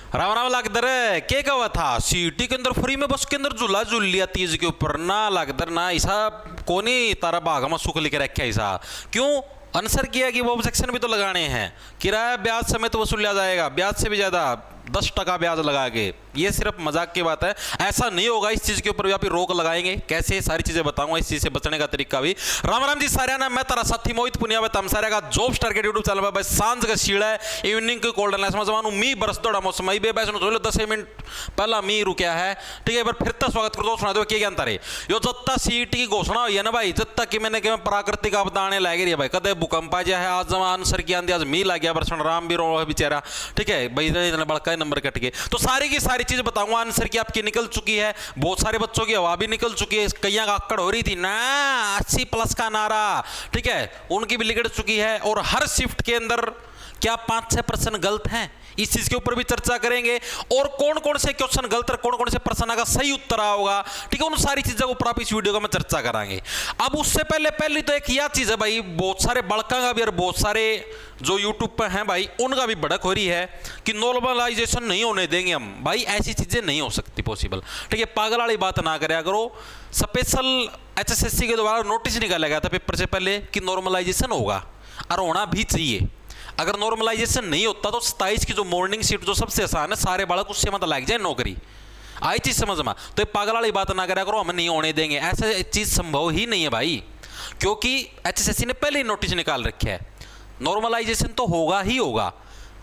राम राम लागदर के कहा था सीटी के अंदर फ्री में बस के अंदर झूला झूल लिया तीज के ऊपर ना लागदर ना ऐसा कोनी तारा बाघ में सुख लेके रखा ऐसा क्यों आंसर किया कि वो ऑब्जेक्शन भी तो लगाने हैं। किराया ब्याज समेत वसूल लिया जाएगा, ब्याज से भी ज़्यादा 10% ब्याज लगा के। ये सिर्फ मजाक की बात है, ऐसा नहीं होगा। इस चीज़ के ऊपर भी आप रोक लगाएंगे कैसे, सारी चीज़ें बताऊंगा, इस चीज़ से बचने का तरीका भी। राम राम जी सारे ना, मैं तारा साथी मोहित पुनिया तम सारे का जॉब स्टार के यूट्यूब चैनल पर सांझ का शीड़ है इवनिंग की कोल्ड समझ मी बरस दौड़ा मौसम ही बेबैस 10 मिनट पहला मी रुकया है। ठीक है, फिर तक स्वागत कर दो, सुना दो क्या जानता रहे यो जत्ता सीट की घोषणा हुई है ना भाई, जत्ता कि मैंने कि प्राकृतिक आपदा आने लग रही है भाई, कदे भूकंप आ जाए, आज जमा आंसर की आंधी आज मी लग गया बरसन राम भी रो बेचारा। ठीक है भाई, बड़का नंबर कट गए तो सारी की सारी चीज बताऊंगा। आंसर की आपकी निकल चुकी है, बहुत सारे बच्चों की हवा भी निकल चुकी है, कईयां का आकड़ हो रही थी ना 80+ का नारा। ठीक है, उनकी भी निकल चुकी है। और हर शिफ्ट के अंदर क्या 5-6% गलत हैं, इस चीज के ऊपर भी चर्चा करेंगे। और कौन कौन से क्वेश्चन गलत और कौन कौन से प्रश्न का सही उत्तर होगा, ठीक है, उन सारी चीजों के ऊपर आप इस वीडियो का मैं चर्चा करांगे। अब उससे पहली तो एक यह चीज है भाई, बहुत सारे बड़का का भी और बहुत सारे जो यूट्यूब पर हैं भाई उनका भी भड़क हो रही है कि नॉर्मलाइजेशन नहीं होने देंगे हम। भाई ऐसी चीजें नहीं हो सकती पॉसिबल। ठीक है, पागल वाली बात ना करें करो। स्पेशल HSSC के द्वारा नोटिस निकाला गया था पेपर से पहले कि नॉर्मलाइजेशन होगा और होना भी चाहिए। अगर नॉर्मलाइजेशन नहीं होता तो 27 की जो मॉर्निंग शिफ्ट जो सबसे आसान है, सारे बालक उससे मतलब लग जाए नौकरी। आई चीज समझ में, तो ये पागल वाली बात ना करा करो हम नहीं होने देंगे, ऐसा चीज संभव ही नहीं है भाई। क्योंकि HSSC ने पहले ही नोटिस निकाल रखा है, नॉर्मलाइजेशन तो होगा ही होगा।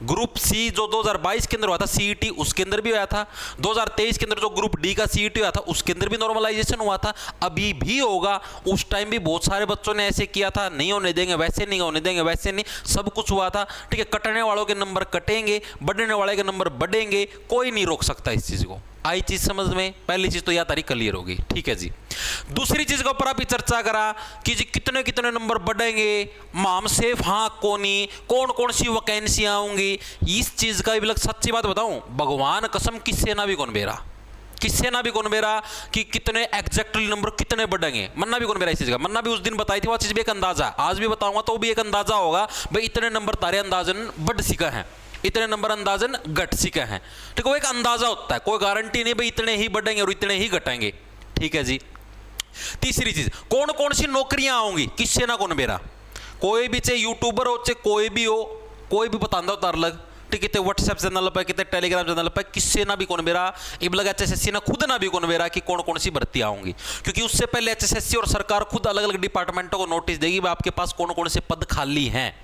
ग्रुप सी जो 2022 के अंदर हुआ था CET, उसके अंदर भी हुआ था। 2023 के अंदर जो ग्रुप डी का CET हुआ था उसके अंदर भी नॉर्मलाइजेशन हुआ था, अभी भी होगा। उस टाइम भी बहुत सारे बच्चों ने ऐसे किया था, नहीं होने देंगे, वैसे नहीं होने देंगे, वैसे नहीं, सब कुछ हुआ था। ठीक है, कटने वालों के नंबर कटेंगे, बढ़ने वाले के नंबर बढ़ेंगे, कोई नहीं रोक सकता इस चीज को। आई चीज समझ में, पहली चीज तो यह तारीख क्लियर होगी। ठीक है जी, दूसरी चीज के ऊपर आप चर्चा करा कि जी कितने कितने नंबर बढ़ेंगे, माम से हाँ कोनी, कौन कौन सी वैकेंसियां आऊंगी। इस चीज का भी सच्ची बात बताऊं, भगवान कसम किससे ना भी कौन बेरा, किससे ना भी कौन बेरा कि कितने एग्जैक्टली नंबर कितने बढ़ेंगे, मन्ना भी कौन बेरा इस चीज का। मन्ना भी उस दिन बताई थी वो चीज भी एक अंदाजा, आज भी बताऊंगा तो भी एक अंदाजा होगा भाई, इतने नंबर तारे अंदाजन बढ़ सिका है, इतने नंबर अंदाजन घट सिका है। ठीक है, वो एक अंदाजा होता है, कोई गारंटी नहीं भाई इतने ही बढ़ेंगे और इतने ही घटेंगे। ठीक है जी, तीसरी चीज कौन कौन सी नौकरियां आऊंगी, किससे ना कौन बेरा, कोई भी चाहे यूट्यूबर हो चाहे कोई भी हो, कोई भी बतांदा उतार लग। ठीक है, व्हाट्सएप चैनल पर कितने टेलीग्राम चैनल पर किससे ना भी कौन बेरा, इब लगा HSSC ना खुद ना भी कौन बेरा कि कौन कौन सी भर्ती आऊंगी। क्योंकि उससे पहले HSSC और सरकार खुद अलग अलग डिपार्टमेंटों को नोटिस देगी आपके पास कौन कौन से पद खाली हैं।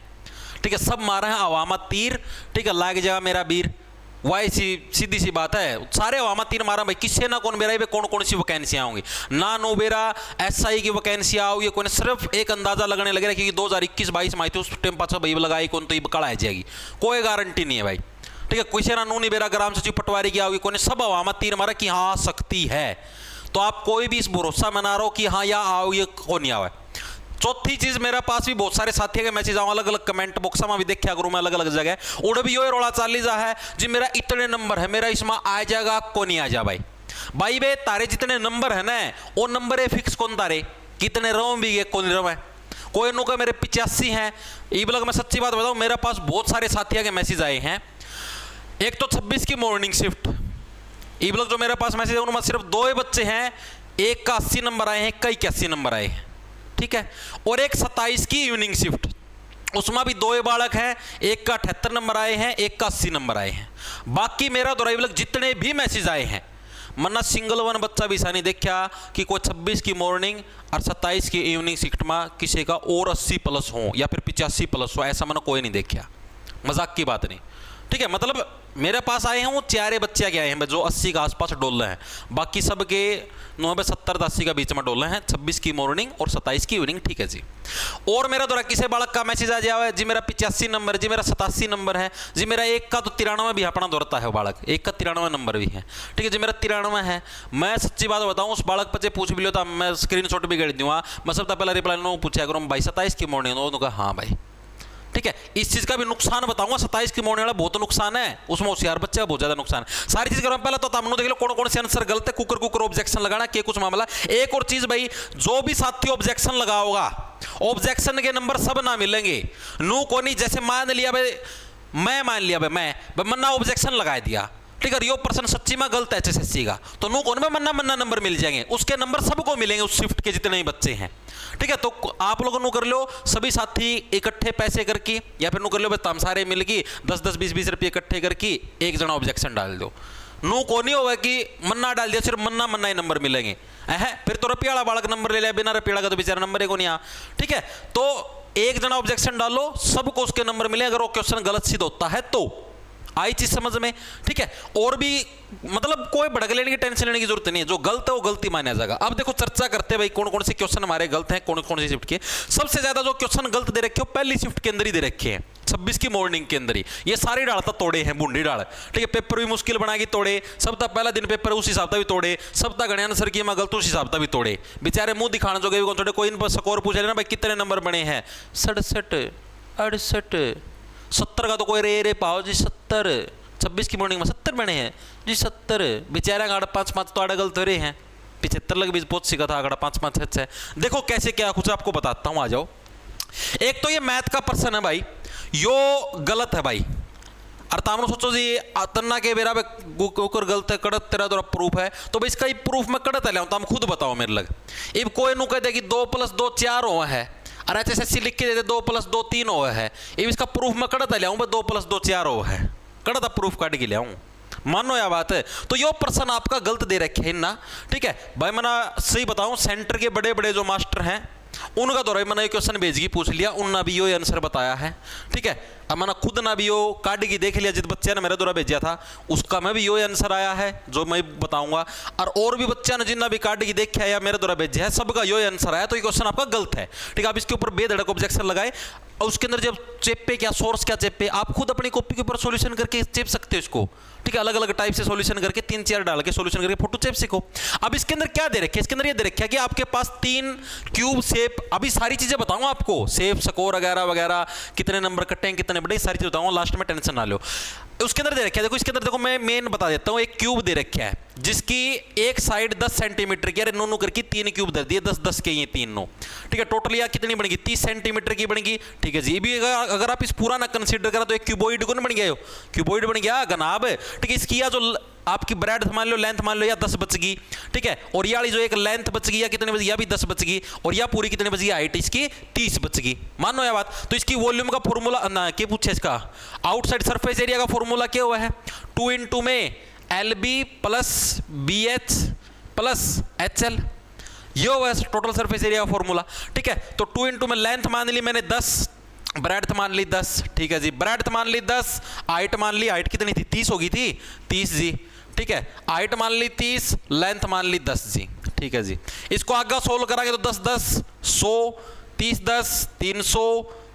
ठीक है, सब मारा है अवामा तीर। ठीक है, लाग जाएगा मेरा वीर, वाई सीधी सी बात है, सारे अवामा तीर मारा भाई, किससे ना कौन बेरा कौन कौन सी वैकेंसियां होंगी। ना नो बेरा SI की वैकेंसी आओगी, कोई सिर्फ एक अंदाजा लगने लग रहा है कि 2021-22 में आई थी उस टाइम पाछा भाई लगाई कौन तो ये कड़ा आ जाएगी, कोई गारंटी नहीं है भाई। ठीक है, कोई से ना नू नहीं बेरा ग्राम सचिव पटवारी की आओगी, कोई सब अवामा तीर मारा कि हाँ सकती है। तो आप कोई भी इस भरोसा में ना रहो कि हाँ या आओ ये कौन नहीं आवा। चौथी चीज, मेरे पास भी बहुत सारे साथियों के मैसेज आऊँ अलग अलग कमेंट बॉक्स में भी देखा करूँ मैं अलग अलग जगह, उड़ भी यो रोड़ा चाली जा है जी मेरा इतने नंबर है, मेरा इसमें आ जाएगा को नहीं आ जा भाई। भाई बे तारे जितने नंबर है ना वो नंबर है फिक्स कौन तारे, कितने रहो भी ये कौन रहो है, कोई नो का मेरे 85 हैं। ये लग मैं सच्ची बात बताऊँ, मेरे पास बहुत सारे साथियों के मैसेज आए हैं। एक तो 26 की मॉर्निंग शिफ्ट, ये लग जो मेरे पास मैसेज है उनमें सिर्फ 2 ही बच्चे हैं, एक का 80 नंबर आए हैं, कई के 80 नंबर आए हैं। ठीक है, और एक 27 की इवनिंग शिफ्ट, उसमें भी 2 बालक हैं, एक का 78 नंबर आए हैं, एक का 80 नंबर आए हैं। बाकी मेरा दोराई जितने भी मैसेज आए हैं मन्ना सिंगल वन बच्चा भी ऐसा नहीं देखा कि कोई 26 की मॉर्निंग और 27 की इवनिंग शिफ्ट में किसी का और 80+ हो या फिर 85+ हो, ऐसा मैंने कोई नहीं देखा, मजाक की बात नहीं। ठीक है, मतलब मेरे पास आए हैं वो 4 बच्चे क्या आए हैं जो 80 के आसपास डोल हैं, बाकी सब के 90, 70, 80 के बीच में डोल हैं, 26 की मॉर्निंग और 27 की इवनिंग। ठीक है जी, और मेरा द्वारा किसी बालक का मैसेज आ जाए जी मेरा 85 नंबर, जी मेरा 87 नंबर है, जी मेरा एक का तो 93 भी अपना दौड़ता है वो बालक, एक का 93 नंबर भी है। ठीक है जी, मेरा 93 है। मैं सच्ची बात बताऊँ उस बालक पर पूछ भी लो तो मैं स्क्रीनशॉट भी कर दूँगा, मैं सबसे पहले रिप्लाई पूछा करूँ भाई 27 की मॉर्निंग, उन्होंने कहा हाँ भाई। ठीक है, इस चीज का भी नुकसान बताऊंगा, 27 की मॉर्निंग वाला बहुत नुकसान है, उसमें होशियार बच्चे का बहुत ज्यादा नुकसान है। सारी चीज करो पहले तो तमनो देख लो कौन कौन से आंसर गलत है, कुकर ऑब्जेक्शन लगाना के कुछ मामला। एक और चीज भाई, जो भी साथी ऑब्जेक्शन लगाओगा ऑब्जेक्शन के नंबर सब ना मिलेंगे, नू कोनी। जैसे मान लिया भाई, मैं मान लिया भाई मैं मन्ना ऑब्जेक्शन लगा दिया, ठीक है। यो प्रश्न सच्ची में गलत है एचएसएससी का, तो नु कौन में मन्ना मन्ना नंबर मिल जाएंगे, उसके नंबर सबको मिलेंगे उस शिफ्ट के जितने ही बच्चे हैं। ठीक है, तो आप लोगों नु कर लो सभी साथी इकट्ठे पैसे करके, या फिर नु कर लो बस तम सारे मिल के 10-10 20-20 रुपये इकट्ठे करके एक जना ऑब्जेक्शन डाल दो। नु को नहीं होगा कि मन्ना डाल दिया सिर्फ मन्ना मन्ना ही नंबर मिलेंगे, फिर तो रुपये वाला बालक नंबर ले लिया, बिना रुपये का तो बेचारा नंबर को नहीं आ। ठीक है, तो एक जना ऑब्जेक्शन डालो, सबको उसके नंबर मिले, अगर वो क्वेश्चन गलत सिद्ध होता है तो। आई चीज समझ में? ठीक है, और भी मतलब कोई भड़क लेने की टेंशन लेने की जरूरत नहीं है, जो गलत है वो गलती माना जाएगा। अब देखो चर्चा करते हैं भाई कौन कौन से क्वेश्चन हमारे गलत हैं, कौन कौन सी शिफ्ट के। सबसे ज्यादा जो क्वेश्चन गलत दे रखे हो पहली शिफ्ट के अंदर ही दे रखे हैं, 26 की मॉर्निंग के अंदर ही। ये सारी डाल तो तोड़े हैं, बूंदी डाल। ठीक है, पेपर भी मुश्किल बना के तोड़े, सप्ताह पहला दिन पेपर उस हिसाब से भी तोड़े, सप्ताह गणे आंसर की मैं गलत उस हिसाब से भी तोड़े। बेचारे मुंह दिखाने जो गए थोड़े, कोई स्कोर पूछ रहे ना भाई कितने नंबर बने हैं, 67 68 70 का तो कोई रे पाओ जी 70, 26 की मॉर्निंग में 70 बने हैं जी 70। बेचारा आगड़ा 5-5 तो आड़े गलत हो रहे हैं, 75 लग भी बहुत सीखा था, आगड़ा 5-5 6। देखो कैसे क्या कुछ आपको बताता हूँ, आ जाओ। एक तो ये मैथ का प्रश्न है भाई, यो गलत है भाई। और तामनो सोचो जी तन्ना के बेरा कुकर गलत है, कड़त तेरा द्वारा प्रूफ है, तो भाई इसका प्रूफ मैं कड़त है, तो हम खुद बताओ मेरे लग। इब कोई नु कहते कि 2 + 2 4 हुआ है, और एचएसएससी लिख के देते 2 + 2 3 हुआ है। इब इसका प्रूफ मैं कड़त ले आऊँ, 2 + 2 4 हुआ है, कड़त प्रूफ काट के ले आऊँ, मानो या बात है। तो यो प्रश्न आपका गलत दे रखे हैं ना। ठीक है भाई, मैंने सही बताऊं, सेंटर के बड़े बड़े जो मास्टर हैं उनका दौरा मैंने क्वेश्चन भेज के पूछ लिया, उनने भी यो आंसर बताया है। ठीक है, अब मैंने खुद ना भी यो काट के देख लिया, जिस बच्चे ने मेरे द्वारा भेजा था उसका में भी यो आंसर आया है जो मैं बताऊंगा, और भी बच्चा ने जिन्ना भी काट के देखा या मेरे द्वारा भेजा है सबका यो आंसर आया, तो ये क्वेश्चन आपका गलत है। ठीक है, आप इसके ऊपर बेधड़क ऑब्जेक्शन लगाए, और उसके अंदर जब चेपे क्या सोर्स क्या चेपे, आप खुद अपनी कॉपी के ऊपर सॉल्यूशन करके चेप सकते हो इसको। ठीक है, अलग अलग टाइप से सॉल्यूशन करके 3-4 डाल के सॉल्यूशन करके फोटो चेप सीखो। अब इसके अंदर क्या दे रखे, इसके अंदर ये दे रखा है कि आपके पास 3 क्यूब शेप, अभी सारी चीजें बताऊंगा आपको, शेप स्कोर वगैरह वगैरह, कितने नंबर कटे हैं कितने बड़े, सारी चीजें बताऊंगा, लास्ट में टेंशन ना लो। उसके अंदर दे रखा है, देखो इसके अंदर देखो मैं मेन बता देता हूँ। एक क्यूब दे रखा है जिसकी एक साइड 10 सेंटीमीटर की, अरे नो करके 3 क्यूब दे दिए, 10-10 के ये 3 नो। ठीक है, टोटल या कितनी बनेगी, 30 सेंटीमीटर की बनेगी। ठीक है जी, भी अगर आप इस पूरा ना कंसीडर करा तो एक क्यूबॉइड को नहीं बन गया, क्यूबॉइड बन गया गनाब। ठीक है, इसकी या जो आपकी ब्रेड मान लो, लेंथ मान लो या 10 बच गई। ठीक है, और या जो एक लेंथ बच गई या कितने बच गई, या भी 10 बच गई, और या पूरी कितने बच गई, हाइट इसकी 30 बच गई, मानो या बात। तो इसकी वॉल्यूम का फॉर्मूला ना क्या पूछे, इसका आउटसाइड सरफेस एरिया का फॉर्मूला क्या हुआ है, 2 में LB + BH + HL, ये हुआ है टोटल सरफेस एरिया का फॉर्मूला। ठीक है, तो 2 में लेंथ मान ली मैंने 10, ब्रेड्थ मान ली 10। ठीक है जी, ब्रेड्थ मान ली 10, हाइट मान ली, हाइट कितनी थी 30 होगी थी, 30 जी। ठीक है, हाइट मान ली 30, लेंथ मान ली 10 जी। ठीक है जी, इसको आगे सोल्व करांगे तो 10-10 100, 30-10 300,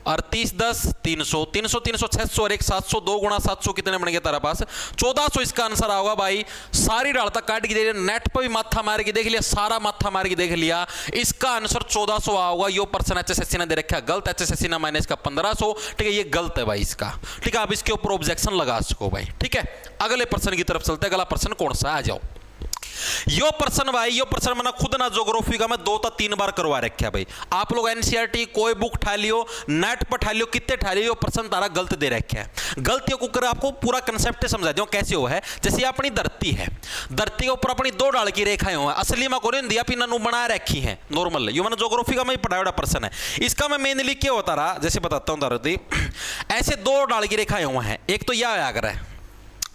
और 30-10 300, 300 300 600, और एक 700, 2 × 700 कितने बन गए तेरा पास, 1400 इसका आंसर आओगा भाई। सारी डाल तक काट के दे लिया, नेट पर भी माथा मार के देख लिया, सारा माथा मार के देख लिया, इसका आंसर 1400 आओगा। यो पर्सन एचएसएससी ने दे रखा है गलत, एचएसएससी ने माइनस का 1500। ठीक है, ये गलत है भाई इसका। ठीक है, आप इसके ऊपर ऑब्जेक्शन लगा सको भाई। ठीक है, अगले पर्सन की तरफ चलते हैं। अगला पर्सन कौन सा, आ जाओ। यो पर्सन भाई, यो पर्सन मैंने खुद ना ज्योग्राफी का मैं 2-3 बार करवा रखा भाई। आप लोग एनसीईआरटी कोई बुक ठा लियो, नेट पर ठा लियो, कितने ठा लियो, यो पर्सन तारा गलत दे रखा है। गलतियों को कर आपको पूरा कंसेप्ट समझा दूं कैसे हो है। जैसे अपनी धरती है, धरती के ऊपर अपनी 2 डाल की रेखाएं हो, असली में कोने दिया पिना नु बना रखी है नॉर्मल। यो मैंने ज्योग्राफी का मैं पढ़ाया पर्सन है, इसका मैं मेनली क्या होता रहा, जैसे बताता हूं धरती ऐसे 2 डाल की रेखाएं हुआ है। एक तो यह आया कर है,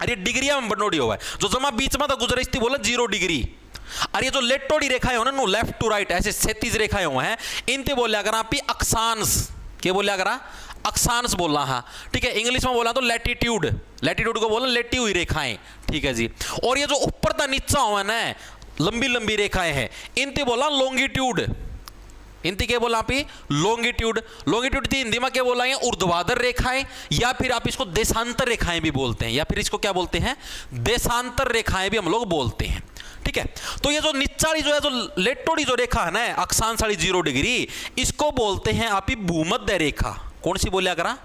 अरे डिग्रिया में बनोड़ी हुआ है, जो जमा बीच में तो गुजरे थी बोला 0 डिग्री। और ये जो लेटोड़ी रेखाएं हो ना, नो लेफ्ट टू राइट ऐसे 37 रेखाएं हुए हैं, इनते बोलिया अगर आप अक्षांश, क्या बोलिया अगर अक्षांश बोलना। हाँ ठीक है, इंग्लिश में बोला तो लैटिट्यूड, लैटिट्यूड को बोला लेटी हुई रेखाएं। ठीक है जी, और ये जो ऊपर था नीचा हुआ ना लंबी लंबी रेखाएं हैं, इनते बोला लॉन्गिट्यूड। इनती क्या बोला आप लॉन्गिट्यूड। लॉन्गिट्यूड थी हिंदी में क्या बोला है, ऊर्ध्वाधर रेखाएं, या फिर आप इसको देशांतर रेखाएं भी बोलते हैं, या फिर इसको क्या बोलते हैं, देशांतर रेखाएं भी हम लोग बोलते हैं। ठीक है, तो ये जो निच्चाड़ी जो है, जो लेटोड़ी जो रेखा है ना अक्षांश वाली 0 डिग्री, इसको बोलते हैं आप भूमध्य रेखा। कौन सी बोलिया करा,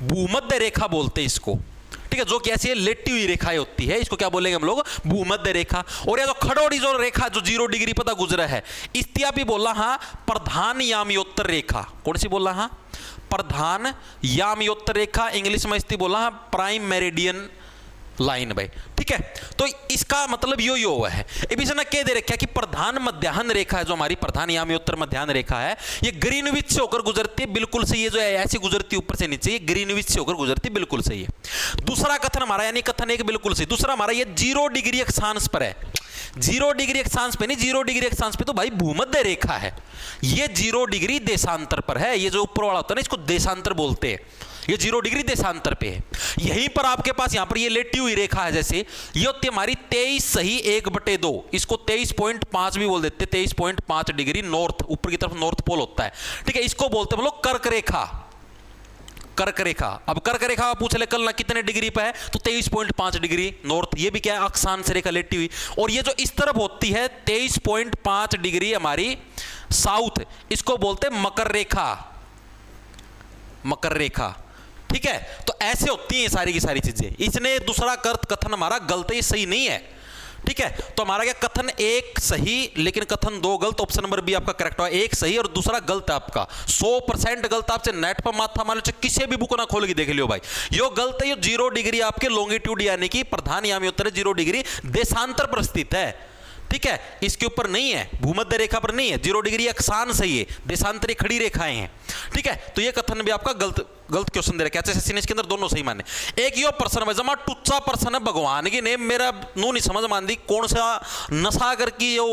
भूमध्य रेखा बोलते हैं इसको। ठीक है, जो कैसी है लेटी हुई रेखाएं होती है, इसको क्या बोलेंगे हम लोग, भूमध्य रेखा। और ये जो खड़ोड़ी जो रेखा जो 0 डिग्री पता गुजरा है, इसतिया भी बोला हाँ प्रधान यामियोत्तर रेखा। कौन सी बोला हाँ, प्रधान यामियोत्तर रेखा। इंग्लिश में इसती बोला हाँ प्राइम मेरिडियन लाइन भाई। ठीक है, तो इसका मतलब यो हुआ है। अब इसने कह दे रखा है कि प्रधान मध्याह्न रेखा है, जो हमारी प्रधान यामी-उत्तर मध्याह्न रेखा है, ये ग्रीनविच से होकर गुजरती है, बिल्कुल सही है। जो है ऐसे गुजरती ऊपर से नीचे, ये ग्रीनविच से होकर गुजरती, बिल्कुल सही है। दूसरा कथन हमारा, यानी कथन एक बिल्कुल सही। दूसरा हमारा ये 0 डिग्री अक्षांश पर है। 0 डिग्री अक्षांश पे नहीं, 0 डिग्री अक्षांश पे तो भाई भूमध्य रेखा है। ये 0 डिग्री देशांतर पर है। ये जो ऊपर वाला होता है ना, इसको देशांतर बोलते हैं। ये 0 डिग्री देशांतर पे है। यहीं पर आपके पास यहां पर ये लेटी हुई रेखा है, जैसे ये होती है हमारी 23 सही 1/2, इसको 23.5 भी बोल देते, 23.5 डिग्री नॉर्थ, ऊपर की तरफ नॉर्थ पोल होता है। ठीक है, इसको बोलते हैं लोग कर्क रेखा। कर्क रेखा, अब कर्क रेखा पूछ ले कल ना कितने डिग्री पे है, तो 23.5 डिग्री नॉर्थ। ये भी क्या है, अक्षांश रेखा लेटी हुई। और ये जो इस तरफ होती है 23.5 डिग्री हमारी साउथ, इसको बोलते हैं मकर रेखा। मकर रेखा, ठीक है। तो ऐसे होती हैं सारी की सारी चीजें। इसने दूसरा कथन हमारा गलत है, सही नहीं है। ठीक है, तो हमारा क्या, कथन एक सही लेकिन कथन 2 गलत। ऑप्शन नंबर बी आपका करेक्ट हुआ। एक सही और दूसरा गलत है आपका, 100% गलत। आपसे नेट पर माथा मान लो, किसी भी बुक ना खोल के देख लियो भाई, यो गलत है। यो 0 डिग्री आपके लॉन्गिट्यूड यानी कि प्रधान यामी-उत्तर 0 डिग्री देशांतर पर स्थित है। ठीक है, इसके ऊपर नहीं है, भूमध्य रेखा पर नहीं है। 0 डिग्री अक्षांश है, ये देशांतरी खड़ी रेखाएं हैं। ठीक है, तो ये कथन भी आपका गलत क्वेश्चन दे रखा है। एचएसएससी ने इसके अंदर दोनों सही माने। एक यो प्रश्न है जमा टुच्चा प्रश्न है, भगवान की ने मेरा नू नहीं समझ मान दी, कौन सा नशा करके यो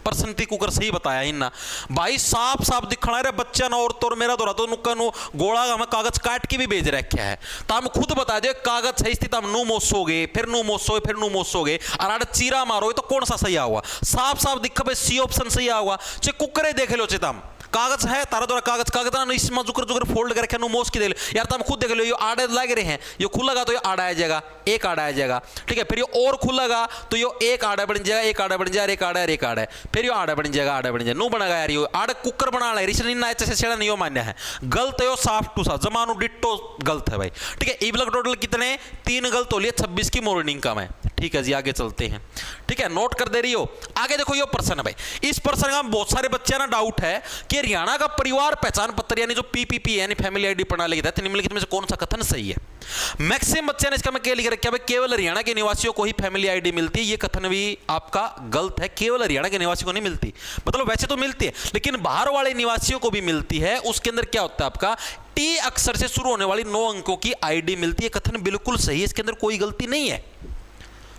पर्सन थी कुकर सही बताया ही ना भाई। साफ साफ दिखना रे बच्चा ना, और तो मेरा तो नुक्का नु गोला हमें कागज काट के भी भेज रखा है। तो हम खुद बता दे, कागज सही स्थित हम नू मोसोगे, फिर नू मोसोगे, फिर नू मोसोगे, और आड़ चीरा मारोगे तो कौन सा सही आऊगा? साफ साफ दिखा भाई, सी ऑप्शन सही आऊगा। चे कुकरे देख लो, चेतम कागज है तारा द्वारा कागज ना इसमें जुकर जुकर फोल्ड करके नो मोस की दे लो यार। तुम खुद देख लो, ये आड़े लग रहे हैं, ये खुलेगा तो ये आड़ा आ जाएगा, एक आड़ा आ जाएगा। ठीक है, फिर ये और खुलेगा तो ये एक आड़ा बन जाएगा, एक आड़ा बन जाएगा, एक आड़ा है, एक आड़ा है, फिर ये आड़ा बन जाएगा, आड़ा बन जाएगा। नो बनेगा यार, ये आड़ा कुकर बना ले रिश्ते नहीं ऐसे सेड़ा नहीं मान्य है, गलत है। साफ टू साफ जमानो डिट्टो गलत है भाई। ठीक है, इबलक टोटल कितने 3 गलत हो लिए, 26 की मॉर्निंग का मैं। ठीक है जी, आगे चलते हैं। ठीक है, नोट कर दे रही हो। आगे देखो ये प्रश्न है भाई, इस प्रश्न का बहुत सारे बच्चे ना डाउट है कि हरियाणा का परिवार पहचान पत्र यानी जो पीपीपी यानी फैमिली आईडी प्रणाली के तहत निम्नलिखित में से कौन सा कथन सही है? मैक्सिमम बच्चे ने इसका मैं क्या लिख रखा है, केवल हरियाणा के निवासियों को ही फैमिली आईडी मिलती है। ये कथन भी आपका गलत है, केवल हरियाणा के निवासियों को नहीं मिलती। मतलब वैसे तो मिलती है, लेकिन बाहर वाले निवासियों को भी मिलती है। उसके अंदर क्या होता है आपका, टी अक्षर से शुरू होने वाली 9 अंकों की आईडी मिलती है। कथन बिल्कुल सही है, इसके अंदर कोई गलती नहीं है।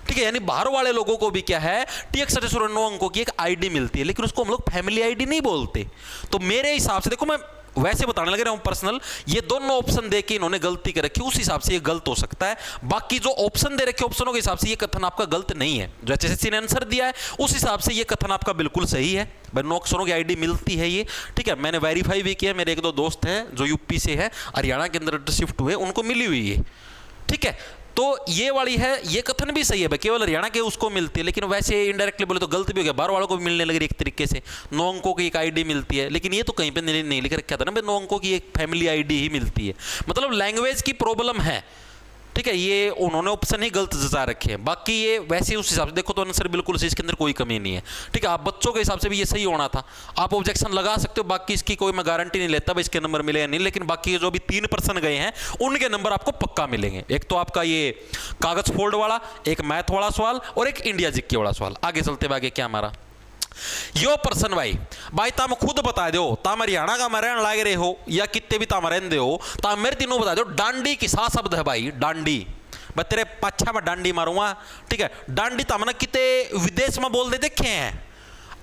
ठीक है, यानी बाहर वाले लोगों को भी क्या है, टी अक्षर से शुरू 9 अंकों की एक आईडी मिलती है, लेकिन उसको हम लोग फैमिली आईडी नहीं बोलते। तो मेरे हिसाब से देखो, मैं वैसे बताने लग रहा हूं पर्सनल, ये दोनों ऑप्शन देके इन्होंने गलती कर रखी, उस हिसाब से ये गलत हो सकता है। बाकी जो ऑप्शन दे रखे ऑप्शनों के हिसाब से ये कथन आपका गलत नहीं है। जो एचएसएससी ने आंसर दिया है उस हिसाब से ये कथन आपका बिल्कुल सही है। भाई 9 अक्षरों की आईडी मिलती है ये। ठीक है, मैंने वेरीफाई भी किया, मेरे 1-2 दोस्त हैं जो यूपी से है, हरियाणा के अंदर शिफ्ट हुए, उनको मिली हुई है। ठीक है, तो ये वाली है, ये कथन भी सही है भाई, केवल हरियाणा के उसको मिलती है, लेकिन वैसे इनडायरेक्टली बोले तो गलत भी हो गया, बाहर वालों को भी मिलने लग रही है एक तरीके से। 9 अंकों की एक आईडी मिलती है, लेकिन ये तो कहीं पे नहीं लिख रखा था ना भाई, 9 अंकों की एक फैमिली आईडी ही मिलती है। मतलब लैंग्वेज की प्रॉब्लम है। ठीक है, ये उन्होंने ऑप्शन ही गलत जता रखे हैं। बाकी ये वैसे उस हिसाब से देखो तो आंसर बिल्कुल सही, इसके अंदर कोई कमी नहीं है। ठीक है, आप बच्चों के हिसाब से भी ये सही होना था, आप ऑब्जेक्शन लगा सकते हो। बाकी इसकी कोई मैं गारंटी नहीं लेता भाई इसके नंबर मिले या नहीं, लेकिन बाकी जो भी 3 प्रश्न गए हैं उनके नंबर आपको पक्का मिलेंगे। एक तो आपका ये कागज फोल्ड वाला, एक मैथ वाला सवाल और एक इंडिया जीके वाला सवाल। आगे चलते हुए आगे क्या हमारा यो प्रश्न भाई ताम खुद बता दो, ताम हरियाणा का मैं रहने लाग रहे हो या कितने भी ताम रहते हो, ताम मेरे तीनों बता दो डांडी किसा शब्द है भाई। डांडी मैं तेरे पाछा में डांडी मारूंगा। ठीक है, डांडी तमना किते विदेश में बोल दे देखे हैं,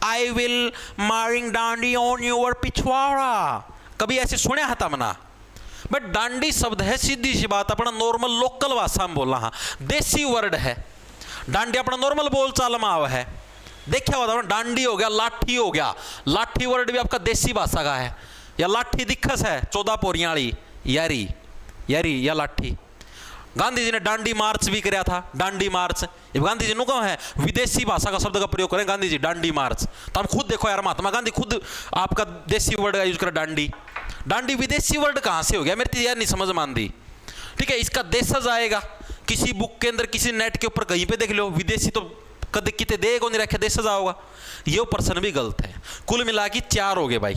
आई विल मारिंग डांडी ऑन योर पिछवाड़ा, कभी ऐसे सुने है तमना? बट डांडी शब्द है, सीधी सी बात अपना नॉर्मल लोकल भाषा में बोलना, हाँ देसी वर्ड है। डांडी अपना नॉर्मल बोल चाल में आवा है, देखा हुआ डांडी हो गया, लाठी हो गया, लाठी वर्ड भी आपका देसी भाषा का है। या लाठी दिक्कस है 14 पोरियाली यारी यारी या लाठी। गांधी जी ने डांडी मार्च भी कराया था, डांडी मार्च। गांधी जी ने कहा है विदेशी भाषा का शब्द का प्रयोग करें गांधी जी, डांडी मार्च। तो हम खुद देखो यार, महात्मा गांधी खुद आपका देसी वर्ड का यूज करा डांडी। डांडी विदेशी वर्ड कहां से हो गया, मेरे तो यार नहीं समझ मानती। ठीक है, इसका देशज आएगा किसी बुक के अंदर, किसी नेट के ऊपर कहीं पे देख लो, विदेशी तो कद कितने दे को नहीं रखे, देशज आओगा। ये प्रश्न भी गलत है। कुल मिला के 4 हो गए भाई।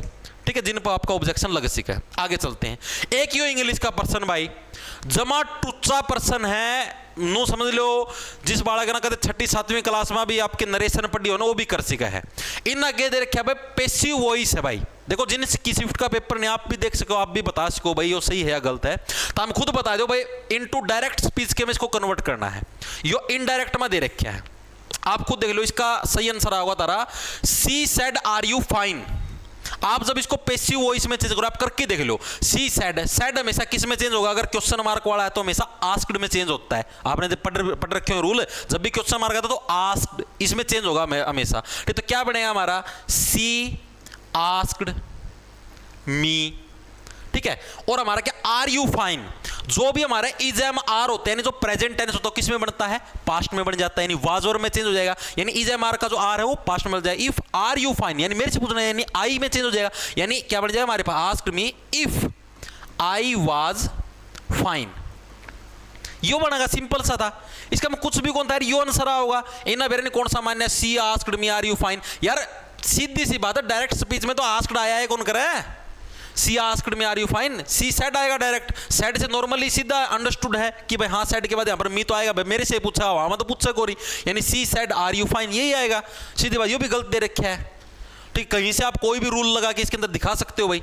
ठीक है, जिन पर आपका ऑब्जेक्शन लग सके। आगे चलते हैं। एक यो इंग्लिश का पर्सन भाई जमा टुच्चा पर्सन है, नो समझ लो जिस बालक ना कदे 6ठी 7वीं क्लास में भी आपके नरेशन पढ़ी हो ना वो भी कर सका है। इन आगे दे रखा भाई पैसिव वॉइस है भाई। देखो जिन की शिफ्ट का पेपर नहीं आप भी देख सको, आप भी बता सको भाई यो सही है या गलत है, तो हम खुद बता दो भाई इनटू डायरेक्ट स्पीच के में इसको कन्वर्ट करना है। यो इनडायरेक्ट में दे रखा है, आप खुद देख लो इसका सही आंसर होगा Tara she said are you fine. आप जब इसको पैसिव वॉइस में चेंज करो, आप करके देख लो। सी सेड, सेड हमेशा किस में चेंज होगा? अगर क्वेश्चन मार्क वाला है तो हमेशा आस्क्ड में चेंज होता है। आपने पढ़ रखे हो रूल, जब भी क्वेश्चन मार्क आता तो आस्क्ड इसमें चेंज होगा हमेशा। ठीक, तो क्या बनेगा हमारा सी आस्क्ड मी। ठीक है, और हमारा क्या आर यू फाइन, जो भी हमारा इज एम आर होते हैं जो प्रेजेंट टेंस होता है किस में बनता है? पास्ट में बन जाता है, यानी वाज और में चेंज हो जाएगा, यानी इज एम आर का जो आर है वो पास्ट में बन जाएगा। इफ आर यू फाइन यानी मेरे से पूछना है, यानी आई में चेंज हो जाएगा, यानी क्या बन जाएगा हमारे पास asked me if I was fine. यो बनेगा, सिंपल सा था, इसका मैं कुछ भी कौन था यो आंसर होगा। इन बेरे कौन सा मान्य she asked me are you fine. यार सीधी सी बात है, डायरेक्ट स्पीच में तो आस्क्ड आया है, कौन करे she asked me are you fine, she said आएगा डायरेक्ट। सेड से नॉर्मली सीधा अंडरस्टूड है कि भाई हाँ सेड के बाद यहाँ पर मी तो आएगा, भाई मेरे से पूछा हुआ मैं तो पूछा कोरी, यानी she said are you fine यही आएगा सीधी बात। ये भी गलत दे रखा है। ठीक, कहीं से आप कोई भी रूल लगा के इसके अंदर दिखा सकते हो भाई।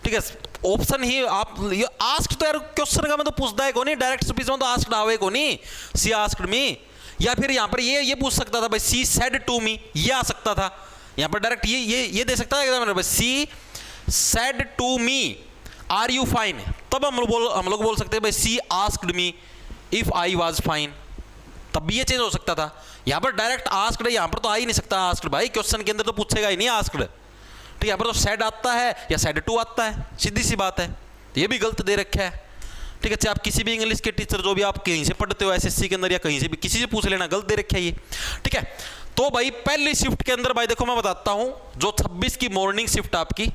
ठीक है, ऑप्शन ही आप ये आस्क्ड तो यार क्वेश्चन का मैं तो पूछता है को नहीं, डायरेक्ट स्पीच में तो आस्क्ड आवे को नहीं सी आस्क्ड मी। या फिर यहाँ पर ये पूछ सकता था भाई सी सेड टू मी, ये आ सकता था यहाँ पर डायरेक्ट ये दे सकता है she said to me are you fine, तब हम लोग बोल सकते हैं भाई she asked me if I was fine, तब भी ये चेंज हो सकता था। यहाँ पर डायरेक्ट आस्क्ड है, यहाँ पर तो आ ही नहीं सकता आस्क्ड भाई, क्वेश्चन के अंदर तो पूछेगा ही नहीं आस्क्ड। ठीक, यहाँ पर तो सेड आता है या सेड टू आता है, सीधी सी बात है। ये भी गलत दे रखा है। ठीक है, चाहे आप किसी भी इंग्लिश के टीचर जो भी आप कहीं से पढ़ते हो एसएससी के अंदर या कहीं से भी किसी से पूछ लेना, गलत दे रखा है ये। ठीक है, तो भाई पहली शिफ्ट के अंदर भाई देखो मैं बताता हूं, जो 26 की मॉर्निंग शिफ्ट आपकी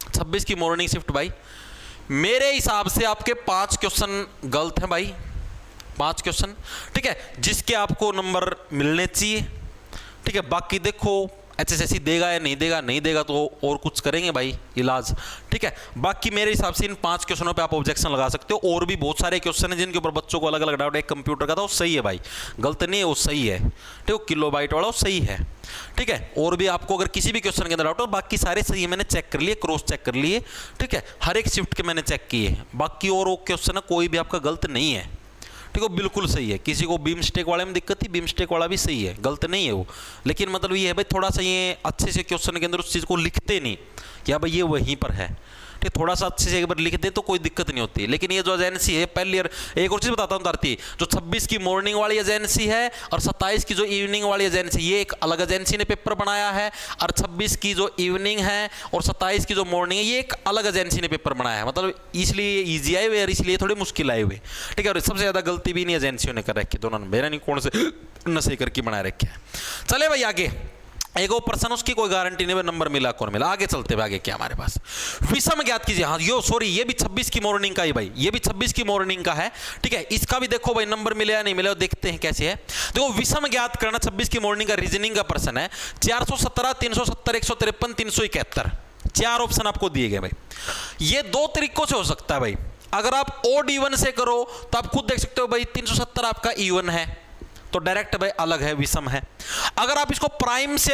26 की मॉर्निंग शिफ्ट भाई मेरे हिसाब से आपके 5 क्वेश्चन गलत हैं भाई, 5 क्वेश्चन। ठीक है, जिसके आपको नंबर मिलने चाहिए। ठीक है, बाकी देखो एचएसएससी देगा या नहीं देगा, नहीं देगा तो और कुछ करेंगे भाई इलाज। ठीक है, बाकी मेरे हिसाब से इन 5 क्वेश्चनों पे आप ऑब्जेक्शन लगा सकते हो। और भी बहुत सारे क्वेश्चन हैं जिनके ऊपर बच्चों को अलग अलग डाउट है। एक कंप्यूटर का था वो सही है भाई, गलत नहीं है, वो सही है। ठीक है, किलोबाइट वाला वो सही है। ठीक है, और भी आपको अगर किसी भी क्वेश्चन के अंदर डाउट हो, बाकी सारे सही है, मैंने चेक कर लिए, क्रॉस चेक कर लिए। ठीक है, हर एक शिफ्ट के मैंने चेक किए, बाकी और वो क्वेश्चन है कोई भी आपका गलत नहीं है। ठीक है, बिल्कुल सही है। किसी को बीम स्टेक वाले में दिक्कत थी, बीम स्टेक वाला भी सही है, गलत नहीं है वो। लेकिन मतलब ये है भाई थोड़ा सा ये अच्छे से क्वेश्चन के अंदर उस चीज़ को लिखते नहीं कि हाँ भाई ये वहीं पर है। ठीक, थोड़ा सा अच्छे से एक बार लिख दे तो कोई दिक्कत नहीं होती। लेकिन ये जो एजेंसी है पहली ईयर, एक और चीज़ बताता हूँ तारती, जो 26 की मॉर्निंग वाली एजेंसी है और 27 की जो इवनिंग वाली एजेंसी, ये एक अलग एजेंसी ने पेपर बनाया है। और 26 की जो इवनिंग है और 27 की जो मॉर्निंग है ये एक अलग एजेंसी ने पेपर बनाया है। मतलब इसलिए ईजी आए हुए और इसलिए थोड़े मुश्किल आए हुए। ठीक है, और सबसे ज़्यादा गलती भी नहीं एजेंसियों ने कर रखी, दोनों ने, मेरा नहीं कौन से नशे करके बना रखे हैं। चले भाई आगे, एक और पर्सन उसकी कोई गारंटी नहीं नंबर मिला कौन मिला। आगे चलते हुए आगे क्या हमारे पास विषम ज्ञात कीजिए। हाँ यो सॉरी, ये भी 26 की मॉर्निंग का ही भाई, ये भी 26 की मॉर्निंग का है। ठीक है, इसका भी देखो भाई नंबर मिले या नहीं मिले, देखते हैं कैसे है। देखो विषम ज्ञात करना 26 की मॉर्निंग का रीजनिंग का पर्सन है। 417, 370, 153, 371 4 ऑप्शन आपको दिए गए भाई। ये 2 तरीकों से हो सकता है भाई। अगर आप ओड इवन से करो तो आप खुद देख सकते हो भाई 370 आपका इवन है तो डायरेक्ट भाई अलग है, विषम है। अगर आप इसको प्राइम से